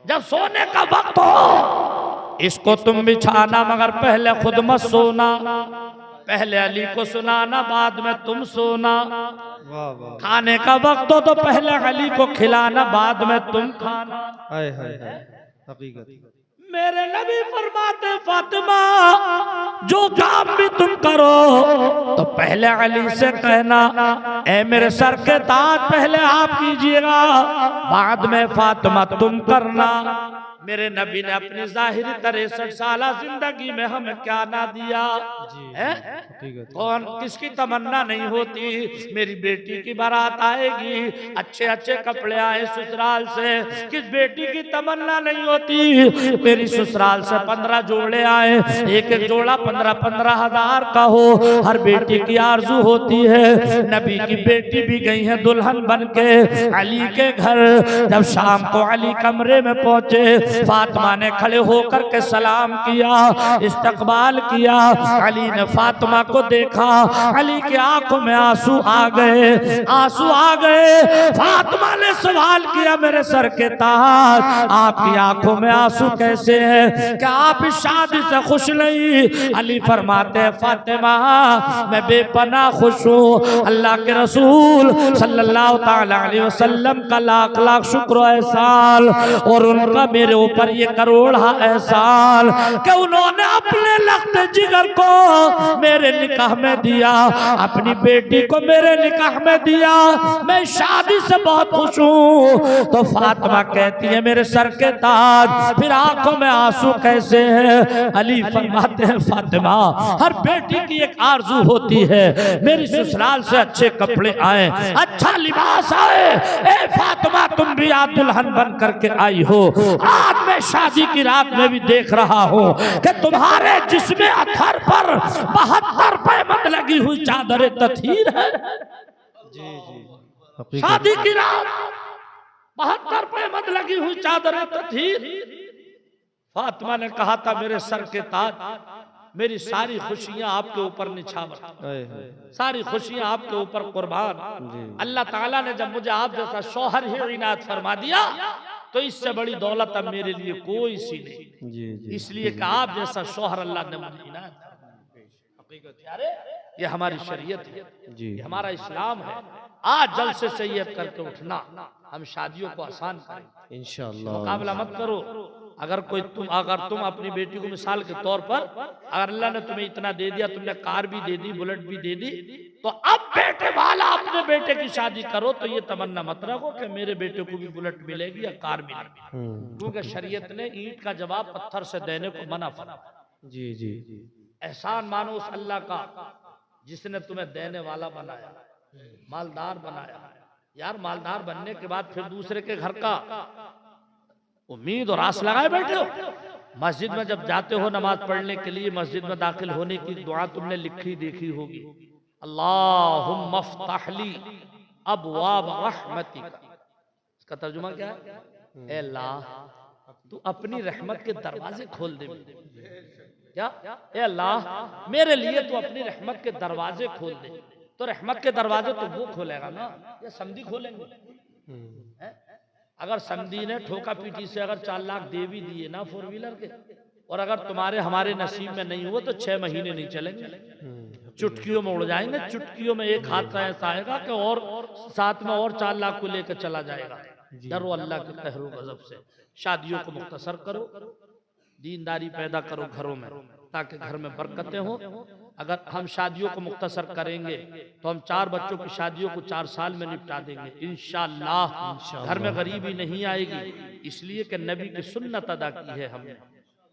जब सोने का वक्त हो इसको तुम बिछाना, मगर पहले खुद मत सोना, पहले अली को सुनाना, बाद में तुम सोना। खाने का वक्त हो तो पहले अली को खिलाना, बाद में तुम खाना। मेरे नबी फरमाते फातिमा जो काम भी तुम करो तो पहले अली से कहना ए मेरे सर के ताज पहले आप कीजिएगा, बाद में फातिमा तुम करना। मेरे नबी ने अपनी जाहिरी 63 साल जिंदगी में हमें क्या ना दिया है? कौन किसकी तमन्ना नहीं होती मेरी बेटी की बारात आएगी, अच्छे अच्छे कपड़े आए ससुराल से, किस बेटी की तमन्ना नहीं होती मेरी ससुराल से 15 जोड़े आए, एक एक जोड़ा 15-15 हजार का हो, हर बेटी की आरजू होती है। नबी की बेटी भी गई है दुल्हन बन के अली के घर। जब शाम को अली कमरे में पहुंचे, फातिमा ने खड़े होकर के सलाम किया, इस्तकबाल किया। अली ने फातिमा को देखा, अली के आंखों में आंसू आ गए, आंसू आ गए। फातिमा ने सवाल किया मेरे सर के ताज आपकी आंखों में आंसू कैसे हैं, क्या आप इस शादी से खुश नहीं? अली फरमाते हैं फातिमा मैं बेपनाह खुश हूँ, अल्लाह के रसूल सल्लल्लाहु ताला अलैहि वसल्लम का लाख लाख शुक्र एहसान, और उनका मेरे ऊपर ये करोड़ा एहसान कि उन्होंने अपने लख्त जिगर को मेरे निकाह में दिया, अपनी बेटी को मेरे निकाह में दिया, मैं शादी से बहुत खुश हूँ। तो फातिमा कहती है मेरे सर के ताज फिर आंखों में आंसू कैसे हैं? अली फरमाते हैं फातिमा हर बेटी की एक आरजू होती है मेरी ससुराल से अच्छे कपड़े आए, अच्छा लिबास आए। ए फातिमा तुम भी आज दुल्हन बन करके आई हो, आज मैं शादी की रात में भी देख रहा हूँ कि तुम्हारे जिस्म अथर पर 72 पैमत लगी हुई चादर तथीर है। शादी की रात 72 पैमत लगी हुई चादर तथीर। फातिमा ने कहा था मेरे सर के ताज मेरी सारी खुशियां आपके ऊपर निछावर, सारी खुशियां आपके ऊपर कुर्बान। अल्लाह ताला ने जब मुझे आप जैसा शौहर ही इनायत फरमा दिया तो इससे बड़ी दौलत अब मेरे लिए कोई सी नहीं। जी जी इसलिए कि आप जैसा शौहर अल्लाह ने मुझे इनायत किया। अरे ये हमारी शरीयत है, जी ये हमारा इस्लाम है। आज जल्द से सैयद करके उठना, हम शादियों को आसान करें। इंशाअल्लाह। मुकाबला मत करो। अगर तुम अपनी बेटी को मिसाल के तौर पर, अगर अल्लाह ने तुम्हें इतना दे दिया, तुमने कार भी दे दी, बुलेट भी दे दी, तो अब बेटे वाला अपने बेटे की शादी करो तो ये तमन्ना मत रखो कि मेरे बेटे को भी बुलेट मिलेगी या कार मिलेगी, क्योंकि शरीयत ने ईंट का जवाब पत्थर से देने को मना फरमाया। जी जी एहसान मानो उस अल्लाह का जिसने तुम्हें देने वाला बनाया, मालदार बनाया। यार मालदार बनने के बाद फिर दूसरे के घर का उम्मीद और आस लगाए बैठे हो। मस्जिद में जब जाते हो नमाज पढ़ने के लिए, मस्जिद में दाखिल होने की दुआ तुमने लिखी देखी होगी, अल्लाहुम्मा फ़्तह ली अबवाब रहमतिक। इसका तर्जुमा क्या है? ए अल्लाह तू अपनी रहमत के दरवाजे खोल दे। क्या? ए अल्लाह मेरे लिए तू अपनी रहमत के दरवाजे खोल दे। तो रहमत के दरवाजे तो वो खोलेगा ना, ये समधी खोलेंगे? अगर समधी ने ठोका पीटी से अगर 4 लाख दे भी दिए ना 4 व्हीलर के, और अगर तुम्हारे हमारे नसीब में नहीं हुआ तो 6 महीने नहीं चलेंगे, चुटकियों में उड़ जाएंगे। चुटकियों में एक हादसा ऐसा आएगा कि और साथ में और 4 लाख को लेकर चला जाएगा। डरो अल्लाह के कहरो गजब से। शादियों को मुख्तसर करो, दीनदारी पैदा करो घरों में, ताकि घर में बरकतें हो। अगर हम शादियों को मुख्तसर करेंगे तो हम 4 बच्चों की शादियों को 4 साल में निपटा देंगे इंशाअल्लाह। घर में गरीबी नहीं आएगी, इसलिए कि नबी की सुन्नत अदा की है हमने।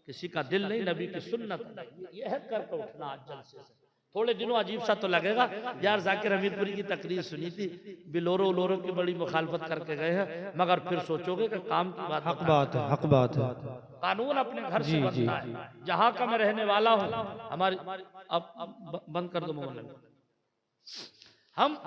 किसी का दिल नहीं, नबी की सुन्नत अदा की है। यह है करके उठना आज जलसे से। थोड़े दिनों अजीब सा तो लगेगा यार, जाकिर हमीरपुरी की तकरीर सुनी थी, बिलोरो उलोरो की बड़ी मुखालफत करके गए हैं, मगर फिर सोचोगे कि काम की बात हक बात है, हक बात है। कानून अपने घर से बनता है। जहां का मैं रहने वाला हूँ, हमारी अब बंद कर दो मोहल्ले में हम